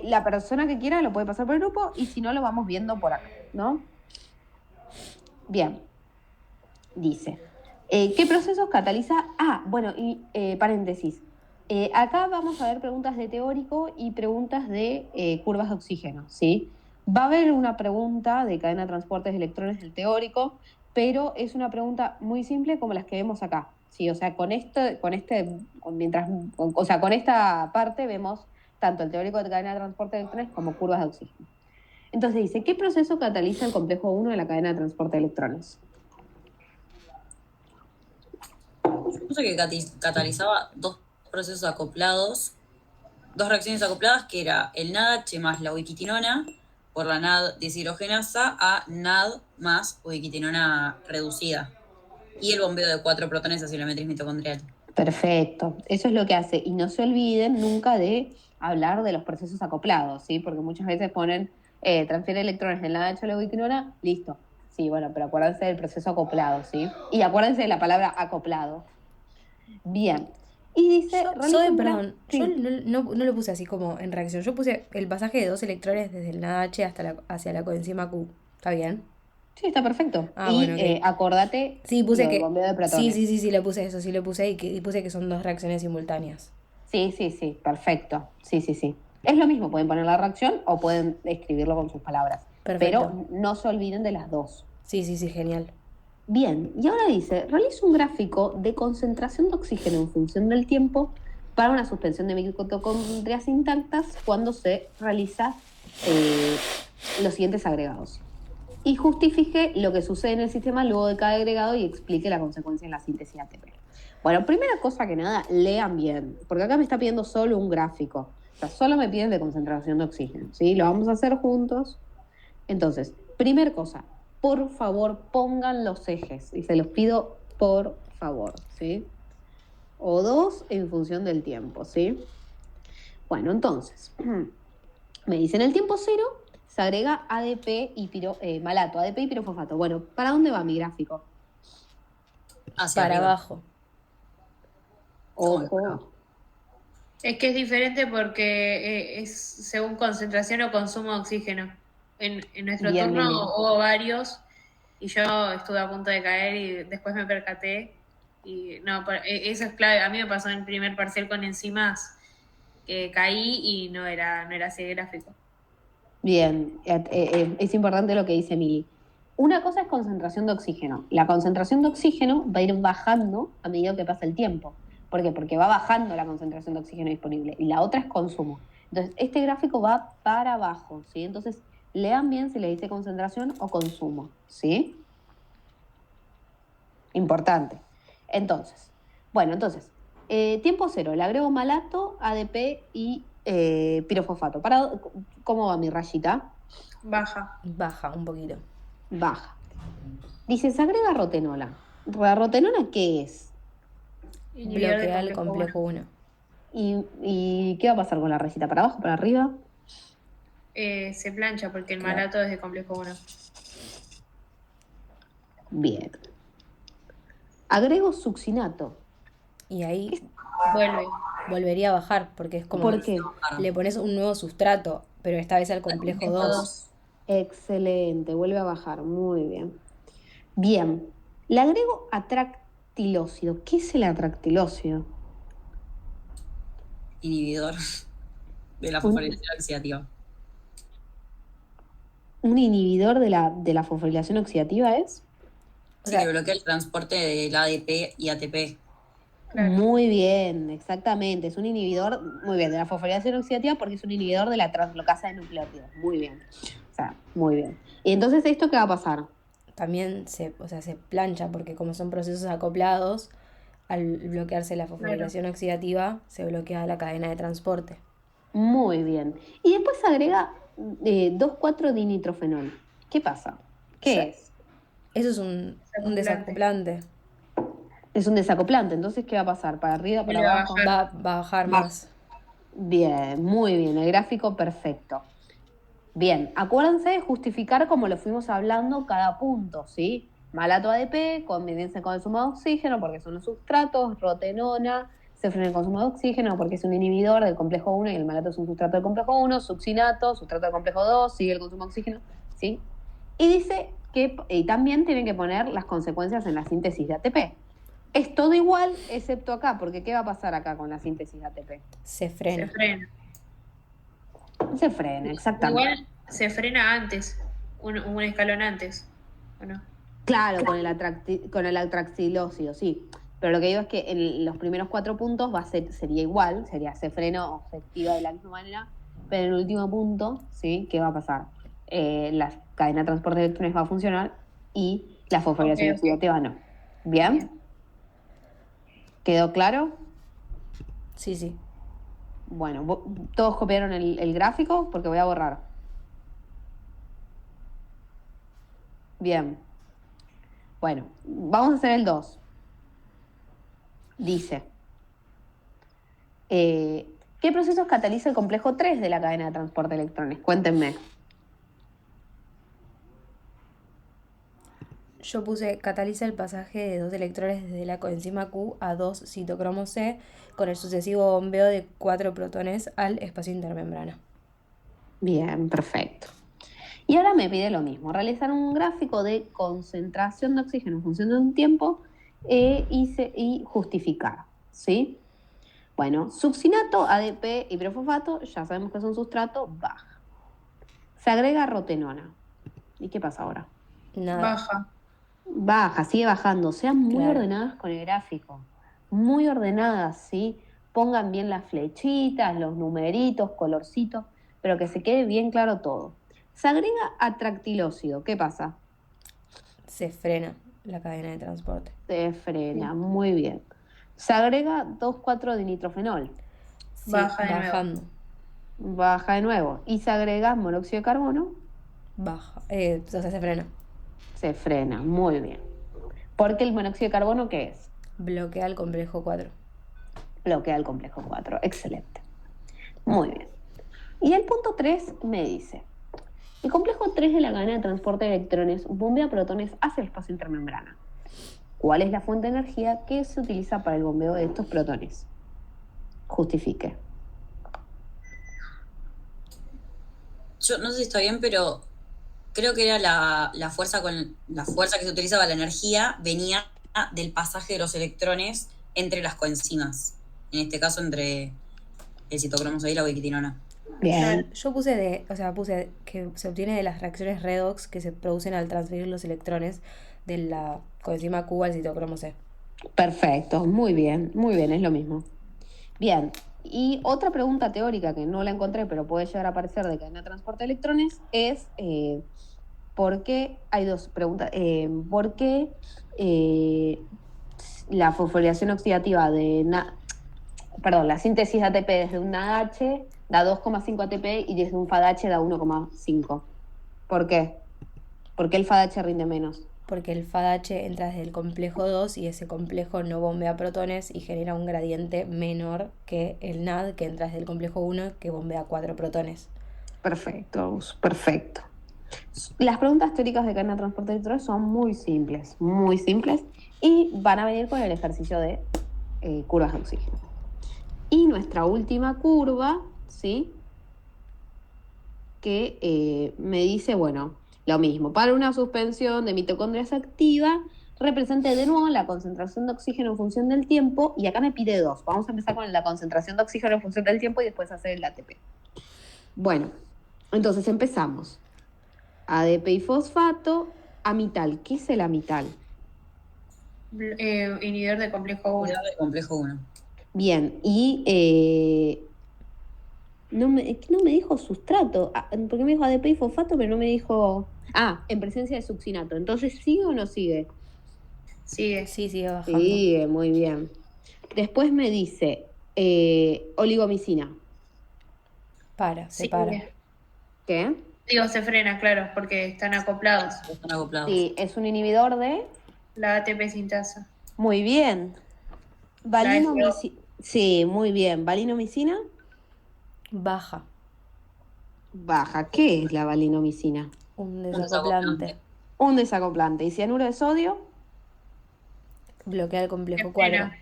la persona que quiera lo puede pasar por el grupo y si no lo vamos viendo por acá, ¿no? Bien. Dice, ¿qué procesos cataliza? Bueno, y paréntesis. Acá vamos a ver preguntas de teórico y preguntas de curvas de oxígeno, ¿sí? Va a haber una pregunta de cadena de transportes de electrones del teórico, pero es una pregunta muy simple como las que vemos acá, ¿sí? O sea, con esta parte vemos tanto el teórico de cadena de transporte de electrones como curvas de oxígeno. Entonces dice, ¿qué proceso cataliza el complejo 1 de la cadena de transporte de electrones? Puse que catalizaba dos procesos acoplados, dos reacciones acopladas, que era el NADH más la ubiquitinona por la NAD deshidrogenasa a NAD más ubiquitinona reducida. Y el bombeo de 4 protones hacia la matriz mitocondrial. Perfecto, eso es lo que hace. Y no se olviden nunca de hablar de los procesos acoplados, ¿sí? Porque muchas veces ponen, transfiere electrones en la H a la ubiquinona, listo. Sí, bueno, pero acuérdense del proceso acoplado, ¿sí? Y acuérdense de la palabra acoplado. Bien. Y dice, Perdón, sí. yo no lo puse así como en reacción. Yo puse el pasaje de 2 electrones desde el NADH hacia la coenzima Q. ¿Está bien? Sí, está perfecto. Ah, Y bueno, ok. acordate Sí, puse lo del que. bombeo de Sí, protones. sí, le puse eso, sí le puse y puse que son dos reacciones simultáneas. Sí, perfecto. Sí. Es lo mismo, pueden poner la reacción o pueden escribirlo con sus palabras. Perfecto. Pero no se olviden de las dos. Sí, genial. Bien, y ahora dice, realiza un gráfico de concentración de oxígeno en función del tiempo para una suspensión de mitocondrias intactas cuando se realiza los siguientes agregados. Y justifique lo que sucede en el sistema luego de cada agregado y explique la consecuencia en la síntesis de ATP. Bueno, primera cosa que nada, lean bien, porque acá me está pidiendo solo un gráfico. O sea, solo me piden de concentración de oxígeno, ¿sí? Lo vamos a hacer juntos. Entonces, primer cosa, por favor pongan los ejes, y se los pido por favor, ¿sí? O dos en función del tiempo, ¿sí? Bueno, entonces, me dicen el tiempo cero, se agrega ADP y malato, ADP y pirofosfato. Bueno, ¿para dónde va mi gráfico? Hacia Para arriba. abajo. Ojo. Es que es diferente porque es según concentración o consumo de oxígeno. En nuestro Bien, turno Mili. hubo varios y yo estuve a punto de caer y después me percaté. Y no, eso es clave. A mí me pasó en el primer parcial con enzimas que caí y no era así el gráfico. Bien, es importante lo que dice Mili. Una cosa es concentración de oxígeno. La concentración de oxígeno va a ir bajando a medida que pasa el tiempo. ¿Por qué? Porque va bajando la concentración de oxígeno disponible. Y la otra es consumo. Entonces, este gráfico va para abajo, ¿sí? Entonces, lean bien si le dice concentración o consumo, ¿sí? Importante. Entonces, tiempo cero. Le agrego malato, ADP y pirofosfato. ¿Cómo va mi rayita? Baja. Baja un poquito. Baja. Dice, se agrega rotenola. ¿La rotenola qué es? Inhibidor de Bloquea el complejo 1. ¿Y qué va a pasar con la rayita? ¿Para abajo, para arriba? Se plancha porque el Claro. malato es de complejo 1. Bien. Agrego succinato. Y ahí Volvería volvería a bajar, porque es como ¿Por que qué? le pones un nuevo sustrato, pero esta vez al complejo 2. Excelente, vuelve a bajar. Muy bien. Bien. Le agrego atractilócido. ¿Qué es el atractilócido? Inhibidor de la fosforilación oxidativa. ¿Un inhibidor de la fosforilación oxidativa es? O Sí, sea, que bloquea el transporte del ADP y ATP. Claro. Muy bien, exactamente. Es un inhibidor, muy bien, de la fosforilación oxidativa porque es un inhibidor de la translocasa de nucleótidos. Muy bien. O sea, muy bien. Y entonces, ¿esto qué va a pasar? también se plancha, porque como son procesos acoplados, al bloquearse la fosforilación oxidativa, se bloquea la cadena de transporte. Muy bien. Y después agrega 2,4-dinitrofenol. ¿Qué pasa? ¿Qué es? Eso es un desacoplante. Es un desacoplante. Entonces, ¿qué va a pasar? ¿Para arriba, para Vuelve a abajo? bajar. Va a bajar más. Bien, muy bien. El gráfico perfecto. Bien, acuérdense de justificar como lo fuimos hablando cada punto, ¿sí? Malato ADP, convivencia con el consumo de oxígeno porque son los sustratos, rotenona, se frena el consumo de oxígeno porque es un inhibidor del complejo 1 y el malato es un sustrato del complejo 1, succinato, sustrato del complejo 2, sigue el consumo de oxígeno, ¿sí? Y dice que también tienen que poner las consecuencias en la síntesis de ATP. Es todo igual excepto acá, porque ¿qué va a pasar acá con la síntesis de ATP? Se frena. Se frena. Se frena, exactamente. Igual se frena antes, un escalón antes, ¿o no? Claro, con el atractilócido, sí. Pero lo que digo es que en los primeros 4 puntos sería igual, se frena o se activa de la misma manera, pero en el último punto, ¿sí? ¿Qué va a pasar? La cadena de transporte de electrones va a funcionar y la fosforilación Ok. oxidativa no. ¿Bien? Bien. ¿Quedó claro? Sí. Bueno, ¿todos copiaron el gráfico? Porque voy a borrar. Bien. Bueno, vamos a hacer el 2. Dice, ¿qué procesos cataliza el complejo 3 de la cadena de transporte de electrones? Cuéntenme. Yo puse cataliza el pasaje de 2 electrones desde la coenzima Q a 2 citocromo C con el sucesivo bombeo de 4 protones al espacio intermembrana. Bien, perfecto. Y ahora me pide lo mismo, realizar un gráfico de concentración de oxígeno en función de un tiempo y justificar, ¿sí? Bueno, succinato, ADP y profosfato, ya sabemos que es un sustrato, baja. Se agrega rotenona. ¿Y qué pasa ahora? Nada. Baja. Baja, sigue bajando. Sean muy Claro. ordenadas con el gráfico. Muy ordenadas, ¿sí? Pongan bien las flechitas, los numeritos, colorcitos, pero que se quede bien claro todo. Se agrega atractilócido. ¿Qué pasa? Se frena la cadena de transporte. Se frena, muy bien. Se agrega 2,4-dinitrofenol. Sí, Baja de nuevo. bajando. Baja de nuevo. Y se agrega monóxido de carbono. Baja. O sea, se frena. Se frena, muy bien. Porque el monóxido de carbono, ¿qué es? Bloquea el complejo 4. Bloquea el complejo 4. Excelente. Muy bien. Y el punto 3 me dice, el complejo 3 de la cadena de transporte de electrones bombea protones hacia el espacio intermembrana. ¿Cuál es la fuente de energía que se utiliza para el bombeo de estos protones? Justifique. Yo no sé si está bien, pero creo que era la fuerza que se utilizaba la energía venía del pasaje de los electrones entre las coenzimas. En este caso entre el citocromo 6 y la ubiquitinona. Bien. Yo puse que se obtiene de las reacciones redox que se producen al transferir los electrones de la coenzima Q al citocromo C. Perfecto, muy bien, es lo mismo. Bien, y otra pregunta teórica que no la encontré, pero puede llegar a aparecer de cadena de transporte de electrones es ¿por qué? Hay dos preguntas. ¿Por qué la fosforilación oxidativa la síntesis de ATP desde un NADH da 2,5 ATP y desde un FADH da 1,5? ¿Por qué? ¿Por qué el FADH rinde menos? Porque el FADH entra desde el complejo 2 y ese complejo no bombea protones y genera un gradiente menor que el NAD que entra desde el complejo 1 que bombea 4 protones. Perfecto, perfecto. Las preguntas teóricas de cadena de transporte de electrones son muy simples y van a venir con el ejercicio de curvas de oxígeno. Y nuestra última curva, ¿sí? Que me dice, bueno, lo mismo, para una suspensión de mitocondrias activa, represente de nuevo la concentración de oxígeno en función del tiempo, y acá me pide dos. Vamos a empezar con la concentración de oxígeno en función del tiempo y después hacer el ATP. Bueno, entonces empezamos. ADP y fosfato, amital. ¿Qué es el amital? Inhibidor de complejo 1. Unidad del complejo 1. Bien, y no me dijo sustrato, porque me dijo ADP y fosfato, pero no me dijo... en presencia de succinato. Entonces, ¿sigue o no sigue? Sigue. Sí, sigue bajando. Sigue, muy bien. Después me dice oligomicina. Se para. ¿Qué? Digo, se frena, claro, porque están acoplados. Están acoplados. Sí, es un inhibidor de... La ATP sintasa. Muy bien. Sí, muy bien. ¿Valinomicina? Baja. Baja. ¿Qué es la valinomicina? Un desacoplante. Un desacoplante. ¿Y cianuro de sodio? Bloquea el complejo Se 4. frena.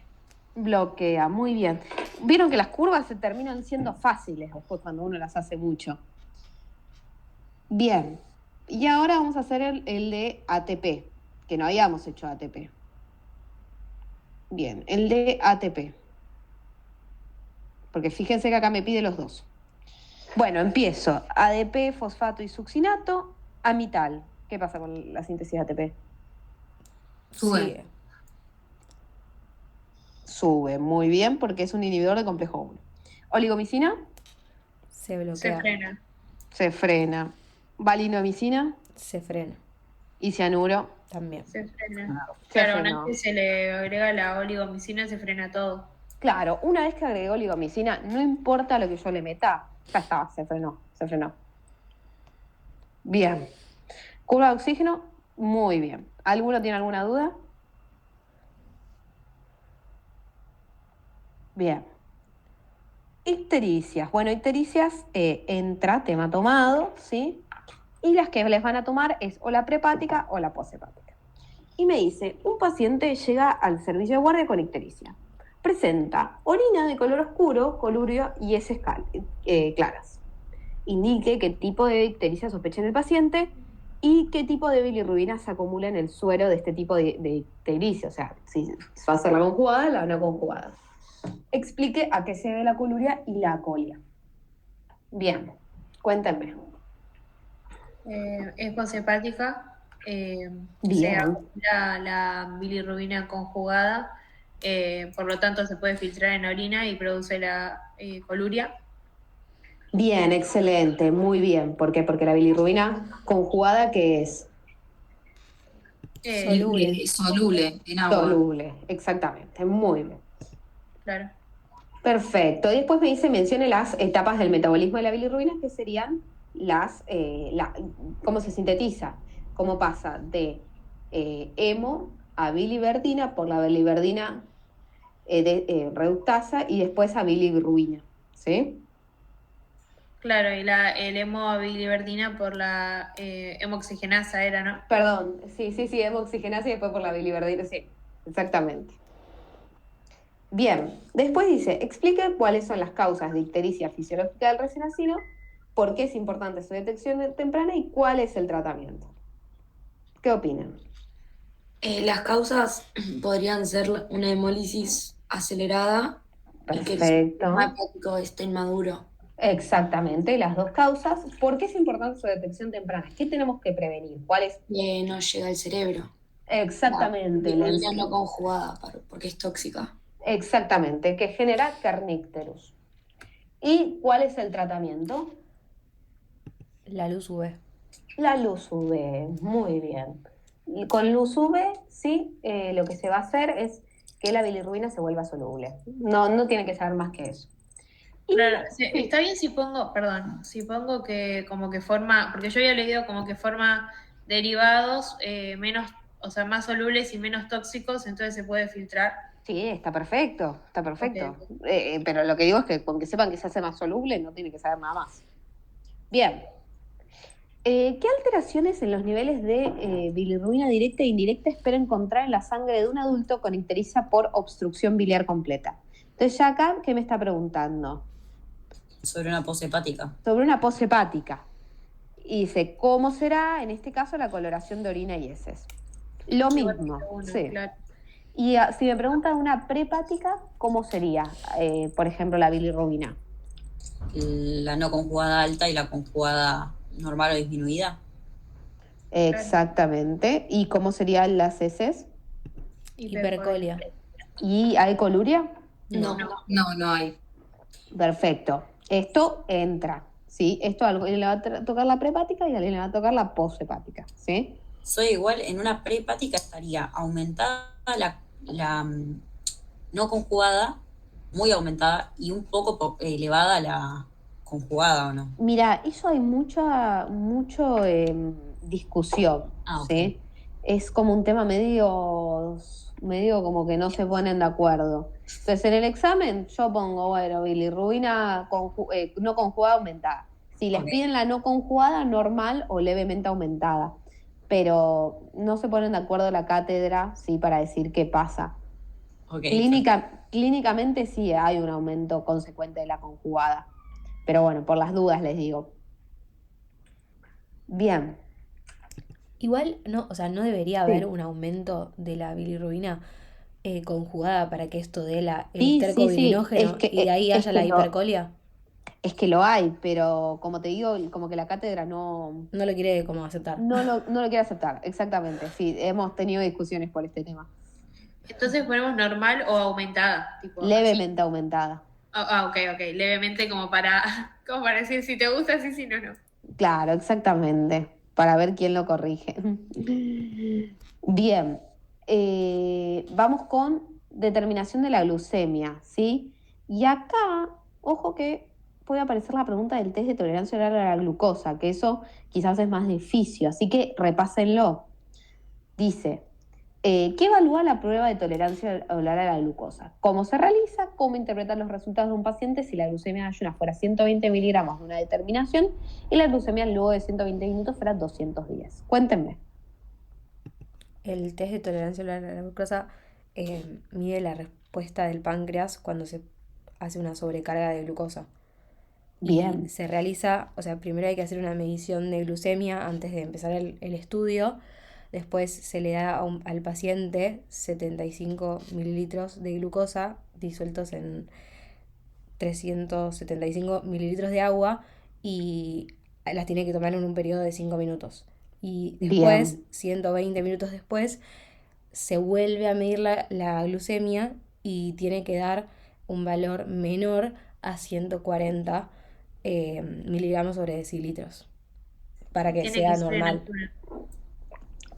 Bloquea, muy bien. Vieron que las curvas se terminan siendo fáciles después cuando uno las hace mucho. Bien. Y ahora vamos a hacer el de ATP, que no habíamos hecho ATP. Bien, el de ATP. Porque fíjense que acá me pide los dos. Bueno, empiezo. ADP, fosfato y succinato, amital. ¿Qué pasa con la síntesis de ATP? Sube. Sube, muy bien, porque es un inhibidor de complejo 1. ¿Oligomicina? Se Se bloquea. frena. Se frena. ¿Valinomicina? Se frena. ¿Y cianuro? También. Se frena. Se Claro, frenó. una vez que se le agrega la oligomicina, se frena todo. Claro, una vez que agregó oligomicina, no importa lo que yo le meta, ya está, se frenó. Bien. Curva de oxígeno, muy bien. ¿Alguno tiene alguna duda? Bien. Ictericias. Bueno, ictericias entra, tema tomado, ¿sí? Y las que les van a tomar es o la prehepática o la posthepática. Y me dice, un paciente llega al servicio de guardia con ictericia. Presenta orina de color oscuro, colurio y heces claras. indique qué tipo de ictericia sospecha en el paciente y qué tipo de bilirrubina se acumula en el suero de este tipo de ictericia, o sea, si va a ser la conjugada o la no conjugada. Explique a qué se debe la coluria y la acolia. Bien, cuéntenme. Es posehepática. Se Bien. acumula la bilirrubina conjugada, por lo tanto se puede filtrar en la orina y produce la coluria. Bien, excelente, muy bien. ¿Por qué? Porque la bilirrubina conjugada, ¿qué es? Soluble. Soluble en agua. Soluble, exactamente, muy bien. Claro. Perfecto. Y después mencione las etapas del metabolismo de la bilirrubina, que serían cómo se sintetiza, cómo pasa de hemo a biliverdina por la biliverdina reductasa y después a bilirrubina, ¿sí? Claro, y el hemobiliverdina por la hemoxigenasa era, ¿no? Perdón, sí, hemoxigenasa y después por la biliverdina, sí, exactamente. Bien, después dice, explique cuáles son las causas de ictericia fisiológica del recién nacido, por qué es importante su detección temprana y cuál es el tratamiento. ¿Qué opinan? Las causas podrían ser una hemólisis acelerada y que el Perfecto. sistema hepático esté inmaduro. Exactamente, las dos causas. ¿Por qué es importante su detección temprana? ¿Qué tenemos que prevenir? ¿Cuál es? No llega al cerebro. Exactamente. La bilirrubina no conjugada, porque es tóxica. Exactamente, que genera kernicterus. ¿Y cuál es el tratamiento? La luz UV. La luz UV, muy bien. Y con luz UV, sí, lo que se va a hacer es que la bilirrubina se vuelva soluble. No tiene que saber más que eso. Y, Claro, sí, está bien si pongo que como que forma, porque yo había leído como que forma derivados menos, o sea, más solubles y menos tóxicos, entonces se puede filtrar. sí, está perfecto, está perfecto. Ok. Pero lo que digo es que con que sepan que se hace más soluble, no tiene que saber nada más. Bien. ¿Qué alteraciones en los niveles de bilirrubina directa e indirecta espera encontrar en la sangre de un adulto con ictericia por obstrucción biliar completa? Entonces, ya acá, ¿qué me está preguntando? Sobre una posehepática. Sobre una poshepática. Y dice, ¿cómo será, en este caso, la coloración de orina y heces? Lo mismo, sí. Claro. Y si me preguntan una prehepática, ¿cómo sería, por ejemplo, la bilirrubina? La no conjugada alta y la conjugada normal o disminuida. Exactamente. ¿Y cómo serían las heces? Hipercolia. ¿Y hay coluria? No. No hay. Perfecto. Esto entra, ¿sí? Esto a alguien le va a tocar la prehepática y a alguien le va a tocar la poshepática, ¿sí? Soy igual, en una prehepática estaría aumentada la no conjugada, muy aumentada, y un poco elevada la conjugada, ¿o no? Mira, eso hay mucho discusión, ¿sí? Es como un tema medio como que no se ponen de acuerdo. Entonces, en el examen yo pongo, bueno, bilirrubina no conjugada aumentada. Si les piden la no conjugada, normal o levemente aumentada. Pero no se ponen de acuerdo la cátedra, ¿sí? Para decir qué pasa. Clínicamente sí hay un aumento consecuente de la conjugada. Pero bueno, por las dudas les digo. Bien. Igual, no, o sea, no debería haber un aumento de la bilirrubina conjugada para que esto dé el esterco bilinógeno y de ahí haya la hipercolia. Es que lo hay, pero como te digo, como que la cátedra no lo quiere como aceptar. No lo quiere aceptar, exactamente. Sí, hemos tenido discusiones por este tema. Entonces ponemos normal o aumentada. Tipo, levemente aumentada. Ok. Levemente como para decir si te gusta, sí, si no. Claro, exactamente. Para ver quién lo corrige. Bien. Vamos con determinación de la glucemia, ¿sí? Y acá, ojo que puede aparecer la pregunta del test de tolerancia oral a la glucosa, que eso quizás es más difícil, así que repásenlo. Dice, ¿qué evalúa la prueba de tolerancia oral a la glucosa? ¿Cómo se realiza? ¿Cómo interpretar los resultados de un paciente si la glucemia de ayunas fuera 120 miligramos de una determinación y la glucemia luego de 120 minutos fuera 210? Cuéntenme. El test de tolerancia oral a la glucosa mide la respuesta del páncreas cuando se hace una sobrecarga de glucosa. Bien. Y se realiza, o sea, primero hay que hacer una medición de glucemia antes de empezar el estudio. Después se le da al paciente 75 mililitros de glucosa disueltos en 375 mililitros de agua y las tiene que tomar en un periodo de 5 minutos. Y después, Bien. 120 minutos después, se vuelve a medir la glucemia y tiene que dar un valor menor a 140 miligramos sobre decilitros para que Tiene sea que ser en normal. altura.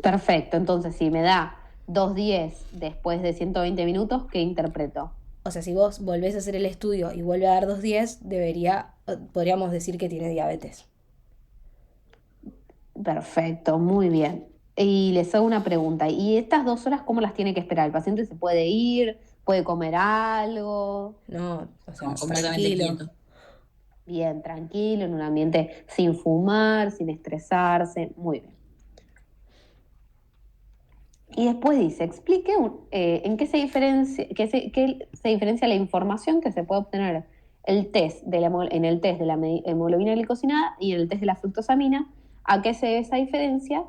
Perfecto. Entonces, si me da 2,10 después de 120 minutos, ¿qué interpreto? O sea, si vos volvés a hacer el estudio y vuelve a dar 2,10, podríamos decir que tiene diabetes. Perfecto, muy bien. Y les hago una pregunta. ¿Y estas 2 horas cómo las tiene que esperar? ¿El paciente se puede ir? ¿Puede comer algo? No, o sea, No, completamente tranquilo. quieto. Bien, tranquilo, en un ambiente sin fumar, sin estresarse. Muy bien. Y después dice, explique en qué se diferencia la información que se puede obtener en el test de la hemoglobina glicosilada y en el test de la fructosamina. ¿A qué se debe esa diferencia?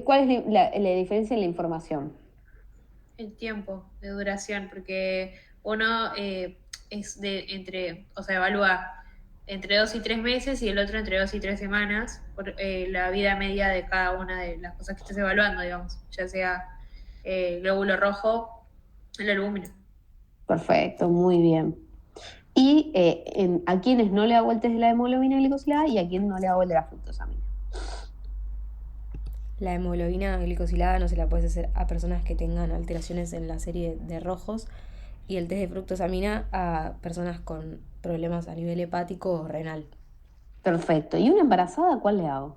¿Cuál es la diferencia en la información? El tiempo de duración, porque uno o sea, evalúa entre 2 y 3 meses y el otro entre 2 y 3 semanas por la vida media de cada una de las cosas que estés evaluando, digamos, ya sea glóbulo rojo, el albúmina. Perfecto, muy bien. Y a quienes no le hago el test de la hemoglobina glicosilada y a quienes no le hago el de la fructosamina. La hemoglobina glicosilada no se la puedes hacer a personas que tengan alteraciones en la serie de rojos y el test de fructosamina a personas con problemas a nivel hepático o renal. Perfecto. ¿Y una embarazada cuál le hago?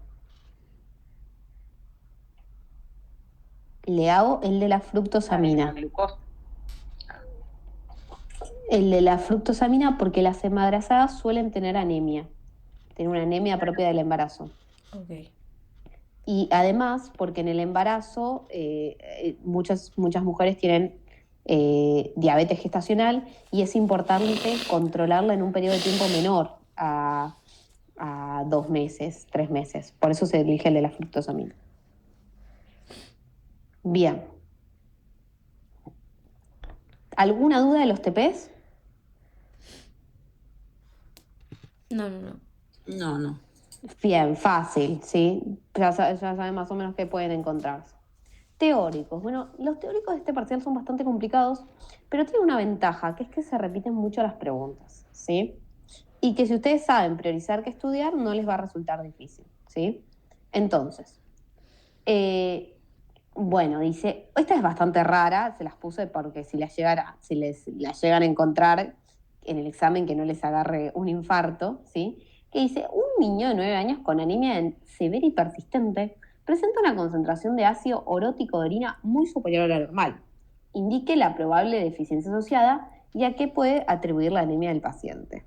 Le hago el de la fructosamina. El de la fructosamina porque las embarazadas suelen tener anemia. Tienen una anemia propia del embarazo. Ok. Y además, porque en el embarazo muchas mujeres tienen diabetes gestacional y es importante controlarla en un periodo de tiempo menor a 2 meses, 3 meses. Por eso se elige el de la fructosamina. Bien. ¿Alguna duda de los TPs? No. No. Bien, fácil, ¿sí? Ya saben más o menos qué pueden encontrarse. Teóricos. Bueno, los teóricos de este parcial son bastante complicados, pero tienen una ventaja, que es que se repiten mucho las preguntas, ¿sí? Y que si ustedes saben priorizar qué estudiar, no les va a resultar difícil, ¿sí? Entonces, bueno, dice, esta es bastante rara, se las puse porque si les llegan a encontrar en el examen que no les agarre un infarto, ¿sí? Que dice, un niño de 9 años con anemia severa y persistente presenta una concentración de ácido orótico de orina muy superior a la normal. Indique la probable deficiencia asociada y a qué puede atribuir la anemia del paciente.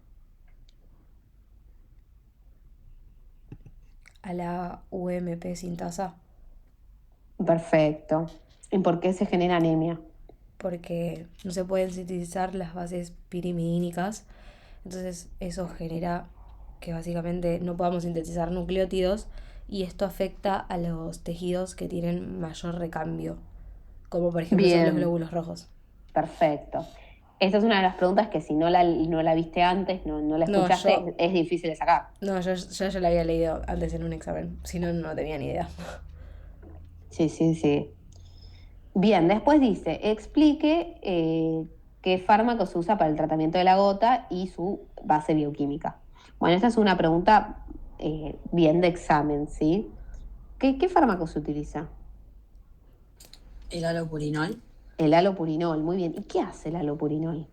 A la UMP sintasa, Perfecto. ¿Y por qué se genera anemia? porque no se pueden sintetizar las bases pirimidínicas, entonces eso genera que básicamente no podamos sintetizar nucleótidos y esto afecta a los tejidos que tienen mayor recambio, como por ejemplo son los Bien, glóbulos rojos. perfecto. Esta es una de las preguntas que si no la viste antes, no la No, escuchaste, es difícil de sacar. No, yo ya la había leído antes en un examen, si no, no tenía ni idea. Sí. Bien, después dice, explique qué fármaco se usa para el tratamiento de la gota y su base bioquímica. Bueno, esta es una pregunta bien de examen, ¿sí? ¿Qué fármaco se utiliza? El alopurinol El alopurinol, muy bien. ¿Y qué hace el alopurinol?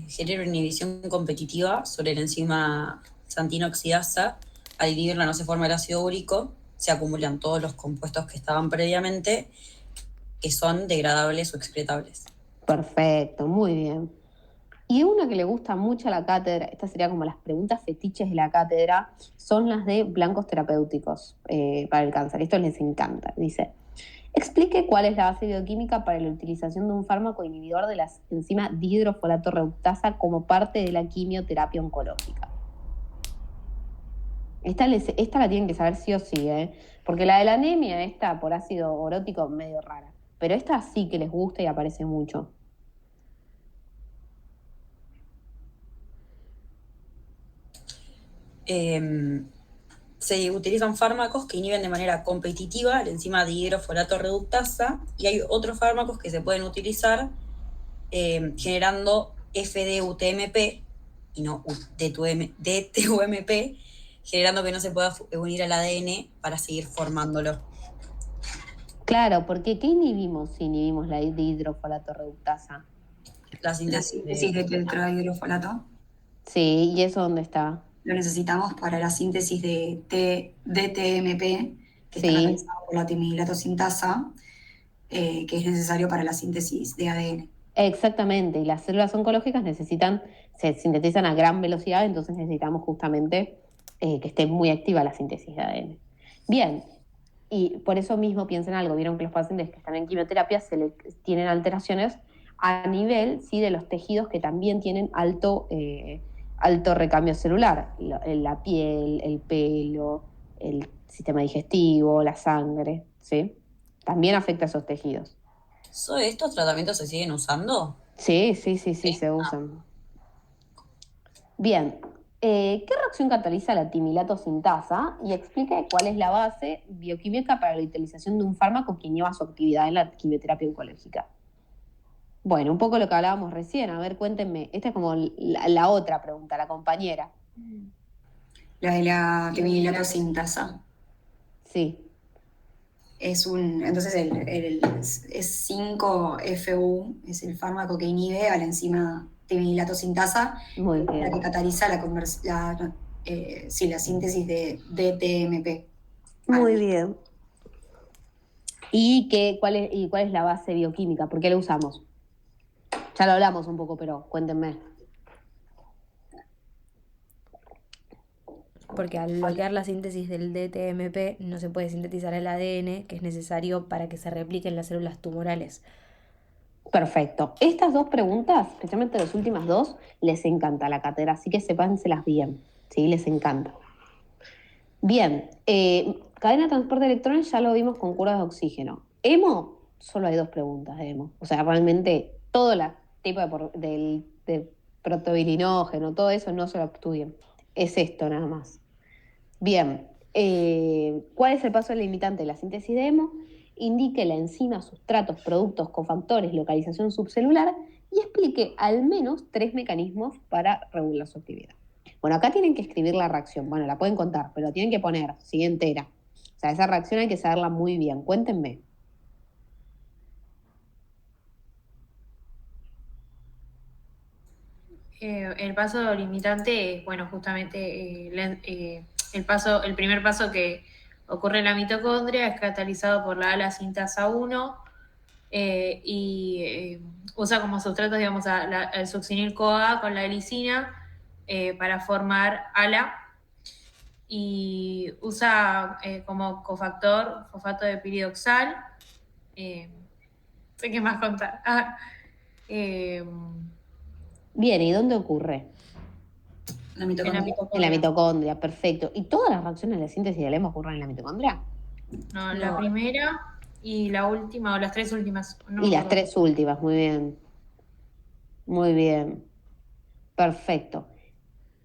genera una inhibición competitiva sobre la enzima xantina oxidasa. Al inhibirla no se forma el ácido úrico, se acumulan todos los compuestos que estaban previamente, que son degradables o excretables. Perfecto, muy bien. Y una que le gusta mucho a la cátedra, esta sería como las preguntas fetiches de la cátedra, son las de blancos terapéuticos para el cáncer. Esto les encanta. Dice, Explique cuál es la base bioquímica para la utilización de un fármaco inhibidor de la enzima dihidrofolato reductasa como parte de la quimioterapia oncológica. Esta la tienen que saber sí o sí, porque la de la anemia, esta por ácido orótico, medio rara. Pero esta sí que les gusta y aparece mucho. Se utilizan fármacos que inhiben de manera competitiva la enzima dihidrofolato reductasa y hay otros fármacos que se pueden utilizar generando FD-UTMP y no DTUMP, generando que no se pueda unir al ADN para seguir formándolo. Claro, porque ¿qué inhibimos si inhibimos la dihidrofolato reductasa? La La síntesis síntesis de tetrahidrofolato Sí, ¿y eso dónde está? lo necesitamos para la síntesis de DTMP, que está Sí, catalizado por la timidilato sintasa, que es necesario para la síntesis de ADN. exactamente. Y las células oncológicas se sintetizan a gran velocidad, entonces necesitamos justamente que esté muy activa la síntesis de ADN. Bien, y por eso mismo piensen algo, vieron que los pacientes que están en quimioterapia tienen alteraciones a nivel, ¿sí?, de los tejidos que también tienen alto recambio celular, la piel, el pelo, el sistema digestivo, la sangre, ¿sí? También afecta a esos tejidos. ¿Estos tratamientos se siguen usando? Sí, se usan. Bien, ¿qué reacción cataliza la timilato sintasa? Y explique cuál es la base bioquímica para la utilización de un fármaco que inhiba su actividad en la quimioterapia oncológica. Bueno, un poco lo que hablábamos recién. A ver, cuéntenme. Esta es como la otra pregunta, la compañera. La de la timidilato sintasa. Sí. Entonces es 5-FU, es el fármaco que inhibe a la enzima timidilato sintasa, Muy la que bien. cataliza la síntesis de DTMP. Muy bien. ¿Y cuál es la base bioquímica? ¿Por qué la usamos? Ya lo hablamos un poco, pero cuéntenme. Porque al bloquear la síntesis del DTMP no se puede sintetizar el ADN, que es necesario para que se repliquen las células tumorales. Perfecto. Estas dos preguntas, especialmente las últimas dos, les encanta la cátedra, así que sépánselas bien, ¿sí? Les encanta. Bien, cadena de transporte de electrones ya lo vimos con curas de oxígeno. Hemo, solo hay dos preguntas de hemo. O sea, realmente todo el tipo de protobilinógeno, todo eso no se lo estudian. Es esto nada más. Bien, ¿cuál es el paso limitante de la síntesis de hemo? Indique la enzima, sustratos, productos, cofactores, localización subcelular y explique al menos 3 mecanismos para regular su actividad. Bueno, acá tienen que escribir la reacción. Bueno, la pueden contar, pero la tienen que poner, sí, entera. O sea, esa reacción hay que saberla muy bien. Cuéntenme. El paso limitante es, bueno, justamente el primer paso que ocurre en la mitocondria es catalizado por la ala sintasa 1 y usa como sustratos, digamos, el succinil-CoA con la helicina para formar ALA y usa como cofactor fosfato de piridoxal. Sé qué más contar. Bien, ¿y dónde ocurre? La mitocondria. En la mitocondria, perfecto. ¿Y todas las reacciones de síntesis de hemo ocurren en la mitocondria? No, la primera y la última, o las 3 últimas. No Y me las acuerdo. 3 últimas, muy bien. Muy bien. Perfecto.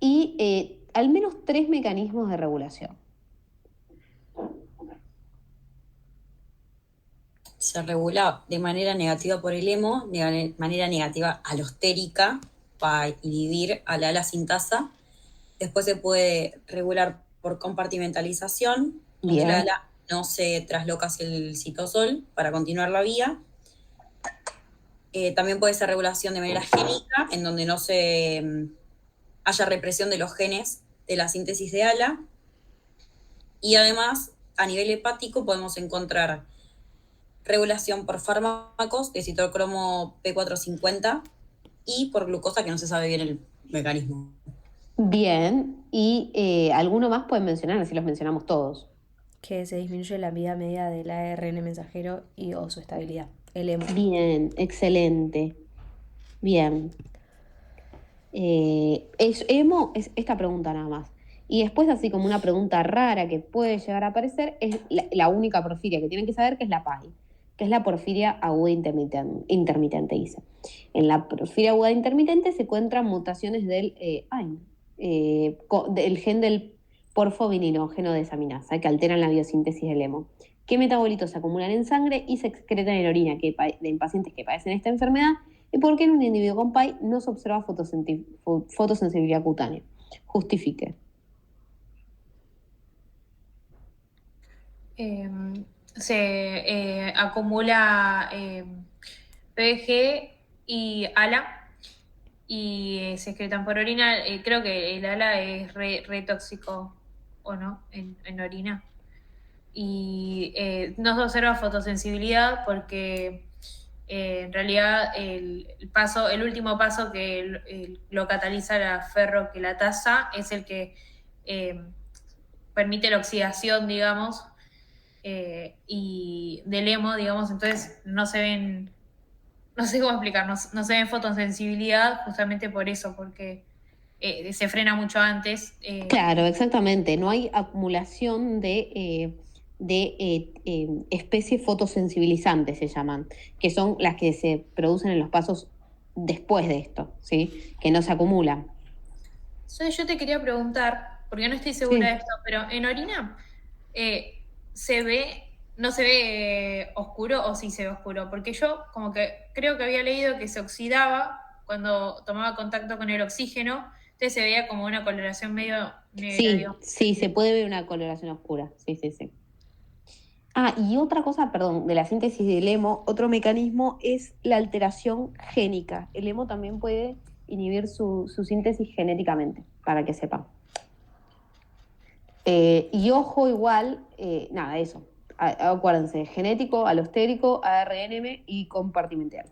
Y al menos 3 mecanismos de regulación. Se regula de manera negativa por el hemo, de manera negativa alostérica para inhibir a la ala sintasa. Después se puede regular por compartimentalización, donde la ala no se trasloca hacia el citosol para continuar la vía. También puede ser regulación de manera génica, en donde no se haya represión de los genes de la síntesis de ALA. Y además, a nivel hepático, podemos encontrar regulación por fármacos de citocromo P450 y por glucosa, que no se sabe bien el mecanismo. Bien, y alguno más pueden mencionar, así los mencionamos todos. que se disminuye la vida media del ARN mensajero y o su estabilidad, el hemo. Bien, excelente. Bien. Es esta pregunta nada más. Y después, así como una pregunta rara que puede llegar a aparecer, es la única porfiria que tienen que saber, que es la PAI, que es la porfiria aguda intermitente, dice. En la porfiria aguda intermitente se encuentran mutaciones del gen del porfovinilógeno desaminasa, que alteran la biosíntesis del hemo. ¿Qué metabolitos se acumulan en sangre y se excretan en orina en pacientes que padecen esta enfermedad? ¿Y por qué en un individuo con PAI no se observa fotosensibilidad cutánea? Justifique. Se acumula PG y ALA y se excretan por orina. Creo que el ALA es re tóxico, ¿o no? En orina. Y no se observa fotosensibilidad porque en realidad el último paso que lo cataliza la ferroquilatasa es el que permite la oxidación, digamos, y del hemo, digamos, entonces no se ven, no sé cómo explicar, no se ven fotosensibilidad justamente por eso, porque se frena mucho antes. Claro, exactamente. No hay acumulación de especies fotosensibilizantes, se llaman, que son las que se producen en los pasos después de esto, ¿sí? Que no se acumulan. Entonces yo te quería preguntar, porque no estoy segura Sí. de esto, pero en orina no se ve oscuro o sí se ve oscuro, porque yo como que creo que había leído que se oxidaba cuando tomaba contacto con el oxígeno, entonces se veía como una coloración medio negra, Sí, digamos. sí, se puede ver una coloración oscura. Sí, sí, sí. Ah, y otra cosa, perdón, de la síntesis del hemo, otro mecanismo es la alteración génica. El hemo también puede inhibir su síntesis genéticamente, para que sepan. Y ojo, igual, nada, eso. Acuérdense, genético, alostérico, ARNM y compartimental.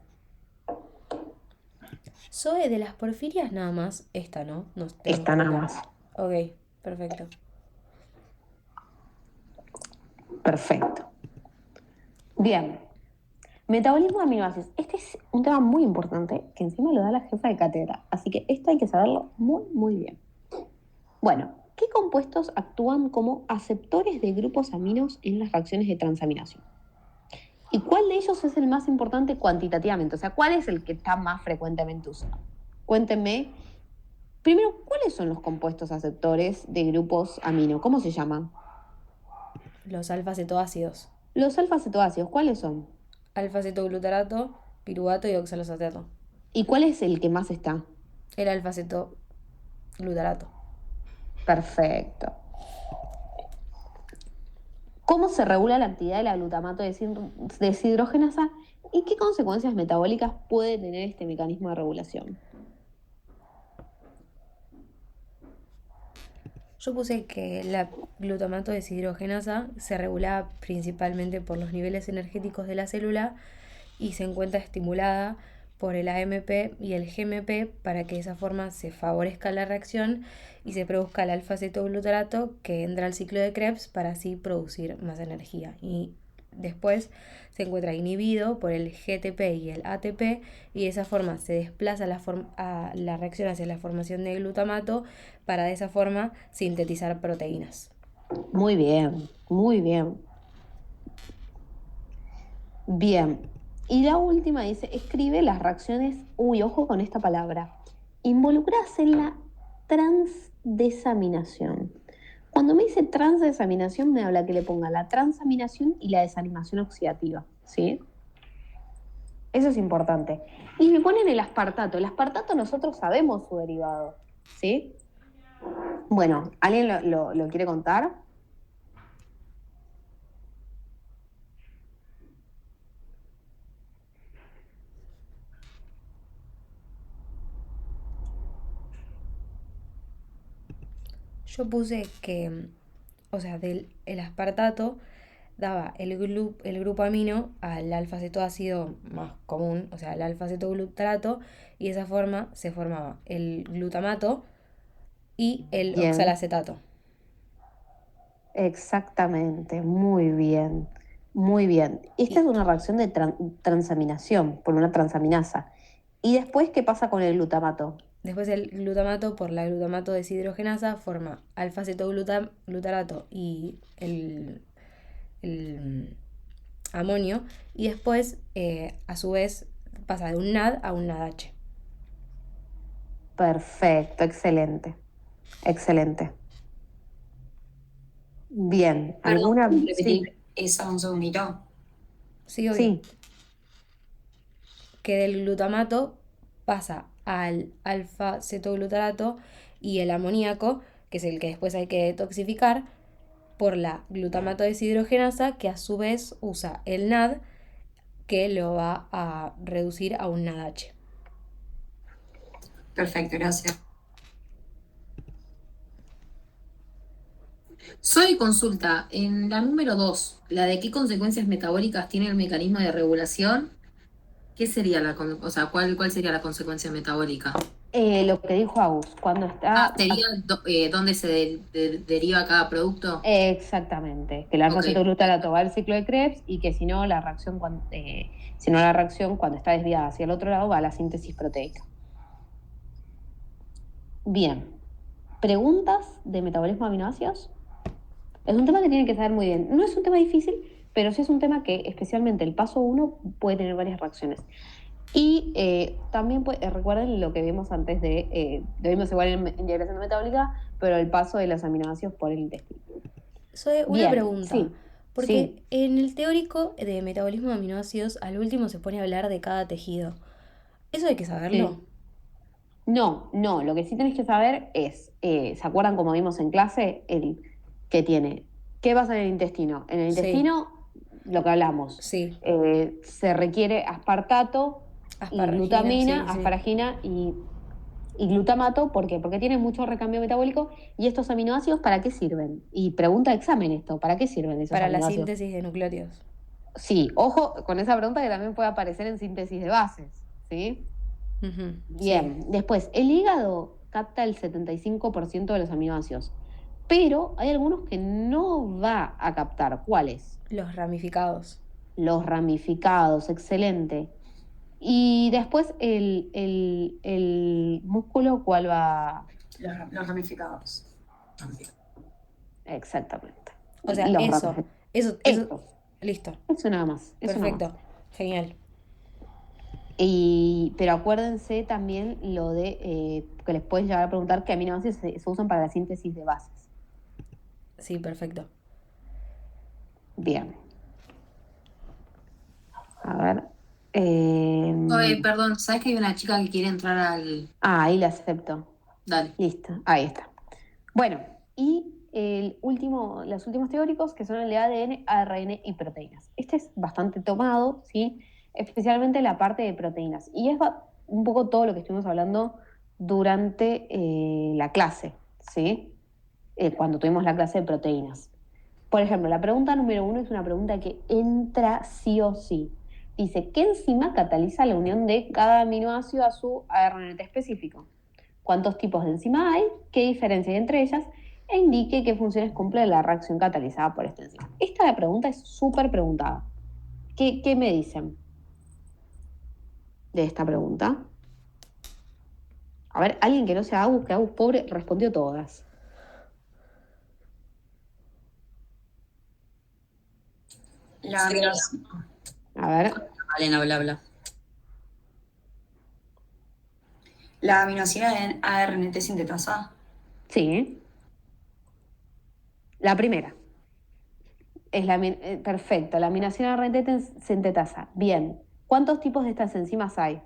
Zoe, de las porfirias nada más, esta, ¿no? Esta nada más. Ok, perfecto. Perfecto. Bien. Metabolismo de aminoácidos. Este es un tema muy importante que encima lo da la jefa de cátedra. Así que esto hay que saberlo muy, muy bien. Bueno, ¿qué compuestos actúan como aceptores de grupos aminos en las reacciones de transaminación? ¿Y cuál de ellos es el más importante cuantitativamente? O sea, ¿cuál es el que está más frecuentemente usado? Cuéntenme. Primero, ¿cuáles son los compuestos aceptores de grupos amino? ¿Cómo se llaman? Los alfa-cetoácidos. Los alfa-cetoácidos, ¿cuáles son? Alfa-cetoglutarato, piruvato y oxaloacetato. ¿Y cuál es el que más está? El alfa-cetoglutarato. Perfecto. ¿Cómo se regula la actividad de la glutamato deshidrogenasa y qué consecuencias metabólicas puede tener este mecanismo de regulación? Yo puse que la glutamato deshidrogenasa se regula principalmente por los niveles energéticos de la célula y se encuentra estimulada por el AMP y el GMP para que de esa forma se favorezca la reacción y se produzca el alfa-cetoglutarato que entra al ciclo de Krebs para así producir más energía. Y después se encuentra inhibido por el GTP y el ATP y de esa forma se desplaza la reacción hacia la formación de glutamato para de esa forma sintetizar proteínas. Muy bien, muy bien. Bien. Y la última dice, escribe las reacciones, ojo con esta palabra, involucradas en la transdesaminación. Cuando me dice transdesaminación me habla que le ponga la transaminación y la desanimación oxidativa, ¿sí? Eso es importante. Y me ponen el aspartato. El aspartato nosotros sabemos su derivado, ¿sí? Bueno, ¿alguien lo quiere contar? Yo puse que, o sea, el aspartato daba el grupo amino al alfa-cetoácido más común, o sea, el alfa-cetoglutarato, y de esa forma se formaba el glutamato y el Bien. oxalacetato. Exactamente, muy bien, muy bien. Esta es una reacción de transaminación por una transaminasa. ¿Y después qué pasa con el glutamato? Después el glutamato por la glutamato deshidrogenasa forma alfa-cetoglutarato y el amonio. Y después, a su vez, pasa de un NAD a un NADH. Perfecto, excelente, excelente. Bien, Perdón, ¿alguna? ¿puedes Sí, repetir esa un segundito? Sí, obvio. sí, Que del glutamato pasa al alfa-cetoglutarato y el amoníaco, que es el que después hay que detoxificar, por la glutamato deshidrogenasa, que a su vez usa el NAD, que lo va a reducir a un NADH. Perfecto, gracias. Soy consulta, en la número 2, la de qué consecuencias metabólicas tiene el mecanismo de regulación, ¿qué sería o sea, cuál sería la consecuencia metabólica? lo que dijo Agus, cuando está... ¿Sería dónde se deriva cada producto? Exactamente, que el Ok, alfa-cetoglutarato va al ciclo de Krebs y que si no la reacción cuando está desviada hacia el otro lado va a la síntesis proteica. Bien, ¿preguntas de metabolismo de aminoácidos? Es un tema que tienen que saber muy bien. No es un tema difícil, pero sí es un tema que especialmente el paso 1 puede tener varias reacciones. Y también recuerden lo que vimos antes lo vimos igual en integración metabólica, pero el paso de los aminoácidos por el intestino. Zoe, una Bien, pregunta. sí, Porque sí. en el teórico de metabolismo de aminoácidos, al último se pone a hablar de cada tejido. ¿Eso hay que saberlo? Sí. No, no, lo que sí tenés que saber es, ¿se acuerdan como vimos en clase? Que tiene, ¿qué pasa en el intestino? En el Sí, intestino, lo que hablamos, sí. se requiere aspartato y Asparagina, glutamina, sí, sí. asparagina y glutamato, ¿por qué? Porque tienen mucho recambio metabólico y estos aminoácidos, ¿para qué sirven? Y pregunta de examen esto, ¿para qué sirven esos Para la aminoácidos? síntesis de nucleótidos. Sí, ojo con esa pregunta que también puede aparecer en síntesis de bases, ¿sí? Ujú, sí. Bien, después, el hígado capta el 75% de los aminoácidos, pero hay algunos que no va a captar. ¿Cuáles? Los ramificados. Los ramificados, excelente. Y después el músculo, ¿cuál va? Los ramificados. Exactamente. O sea, Los eso. ramificados. Eso. Listo. Eso nada más, eso nada más. Perfecto. Genial. Pero acuérdense también lo de que les pueden llegar a preguntar qué aminoácidos se usan para la síntesis de bases. Sí, perfecto. Bien. A ver. Perdón, ¿sabes que hay una chica que quiere entrar al... Ahí la acepto. Dale. Listo, ahí está. Bueno, y los últimos teóricos que son el de ADN, ARN y proteínas. Este es bastante tomado, ¿sí? Especialmente la parte de proteínas. Y es un poco todo lo que estuvimos hablando durante la clase, ¿sí? Cuando tuvimos la clase de proteínas. Por ejemplo, la pregunta número 1 es una pregunta que entra sí o sí. Dice, ¿qué enzima cataliza la unión de cada aminoácido a su ARNT específico? ¿Cuántos tipos de enzima hay? ¿Qué diferencia hay entre ellas? E indique qué funciones cumple la reacción catalizada por esta enzima. Esta pregunta es súper preguntada. ¿Qué me dicen de esta pregunta? A ver, alguien que no sea Agus, que Agus pobre respondió todas. La Sí. aminoácida. A ver, Malena, bla, bla. La aminoácida en ARNT sintetasa. sí. La primera. Perfecto, la aminoácido RNT sintetasa. Bien. ¿Cuántos tipos de estas enzimas hay?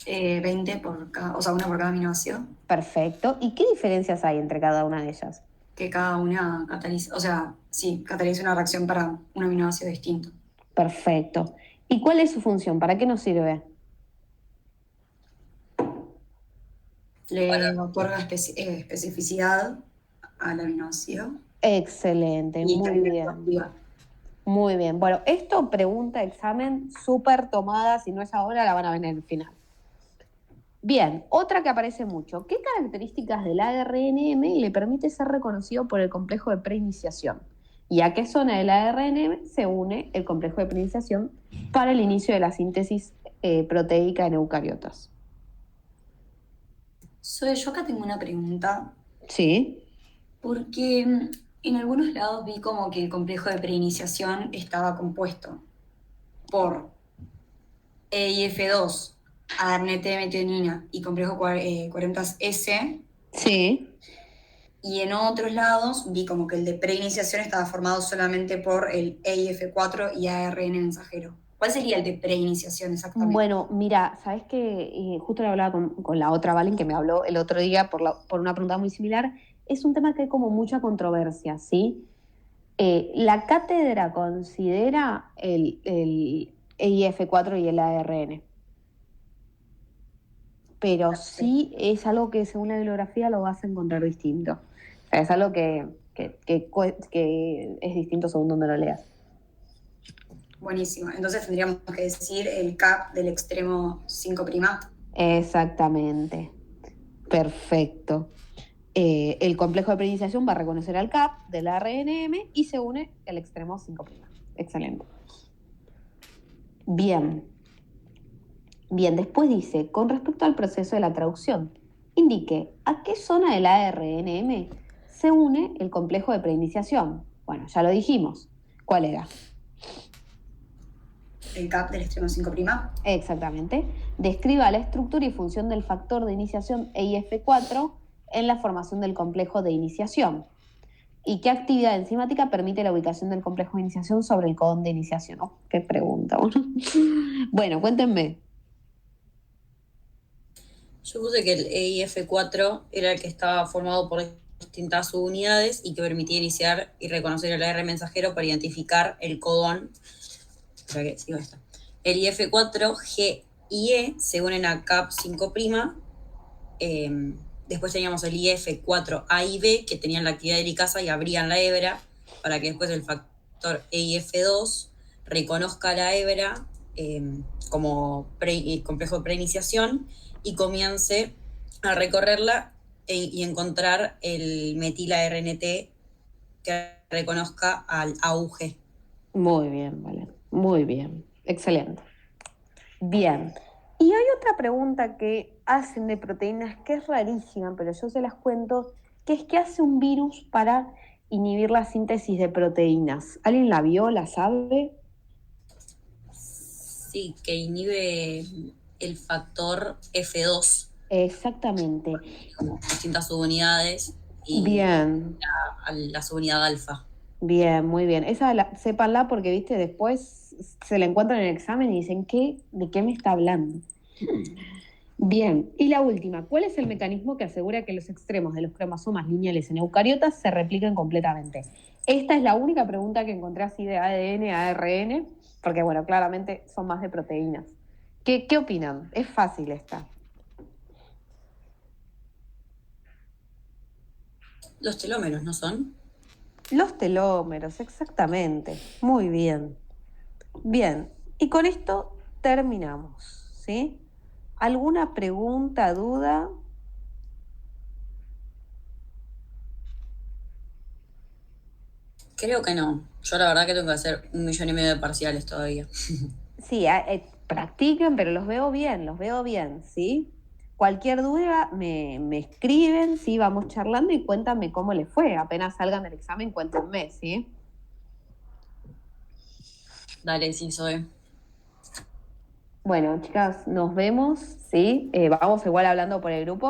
20 por cada, o sea, una por cada aminoácido. Perfecto. ¿Y qué diferencias hay entre cada una de ellas? Que cada una cataliza, o sea, sí, cataliza una reacción para un aminoácido distinto. Perfecto. ¿Y cuál es su función? ¿Para qué nos sirve? Le otorga especificidad al aminoácido Excelente, y muy también bien. activa. Muy bien. Bueno, esto pregunta examen súper tomada. Si no es ahora, la van a ver en el final. Bien, otra que aparece mucho. ¿Qué características del ARNM le permite ser reconocido por el complejo de preiniciación? ¿Y a qué zona del ARNM se une el complejo de preiniciación para el inicio de la síntesis proteica en eucariotas? Yo acá tengo una pregunta, Sí, porque en algunos lados vi como que el complejo de preiniciación estaba compuesto por EIF2, adenete de metionina y complejo 40S, sí. y en otros lados vi como que el de preiniciación estaba formado solamente por el EIF4 y ARN mensajero. ¿Cuál sería el de preiniciación exactamente? Bueno, mira, sabes que justo le hablaba con la otra Valen que me habló el otro día por una pregunta muy similar. Es un tema que hay como mucha controversia, ¿sí? La cátedra considera el EIF4 y el ARN, pero sí es algo que según la bibliografía lo vas a encontrar distinto. O sea, es algo que es distinto según donde lo leas. Buenísimo. Entonces tendríamos que decir el CAP del extremo 5'. Exactamente. Perfecto. El complejo de preiniciación va a reconocer al CAP del ARNM y se une el extremo 5'. Excelente. Bien. Bien, después dice, con respecto al proceso de la traducción, indique a qué zona del ARNM se une el complejo de preiniciación. Bueno, ya lo dijimos. ¿Cuál era? El CAP del extremo 5'. Exactamente. Describa la estructura y función del factor de iniciación EIF4 en la formación del complejo de iniciación. ¿Y qué actividad enzimática permite la ubicación del complejo de iniciación sobre el codón de iniciación? Oh, qué pregunta. Bueno, cuéntenme. Yo puse que el EIF4 era el que estaba formado por distintas subunidades y que permitía iniciar y reconocer el AR mensajero para identificar el codón. Espera que sigo esta. El IF4, G y E se unen a CAP5'. Después teníamos el IF4, A y B, que tenían la actividad de helicasa y abrían la hebra para que después el factor EIF2 reconozca la hebra como complejo de preiniciación y comience a recorrerla y encontrar el metil ARNT que reconozca al AUG. Muy bien, vale. Muy bien. Excelente. Bien. Y hay otra pregunta que hacen de proteínas que es rarísima, pero yo se las cuento, que es ¿qué hace un virus para inhibir la síntesis de proteínas? ¿Alguien la vio? ¿La sabe? Sí, que inhibe el factor F2. Exactamente. Como distintas subunidades y Bien. la subunidad alfa. Bien, muy bien. Sépanla porque, viste, después se la encuentran en el examen y dicen, ¿de qué me está hablando? Bien, y la última, ¿cuál es el mecanismo que asegura que los extremos de los cromosomas lineales en eucariotas se repliquen completamente? Esta es la única pregunta que encontré así de ADN, ARN, porque bueno, claramente son más de proteínas. ¿Qué opinan? Es fácil esta. Los telómeros, ¿no son? Los telómeros, exactamente. Muy bien. Bien, y con esto terminamos, ¿sí? ¿Alguna pregunta, duda? Creo que no. Yo la verdad que tengo que hacer 1,5 millones de parciales todavía. Sí, practiquen, pero los veo bien, ¿sí? Cualquier duda me escriben, sí, vamos charlando y cuéntame cómo les fue. Apenas salgan del examen, cuéntenme, ¿sí? Dale, sí, soy. Bueno, chicas, nos vemos, ¿sí? Vamos igual hablando por el grupo.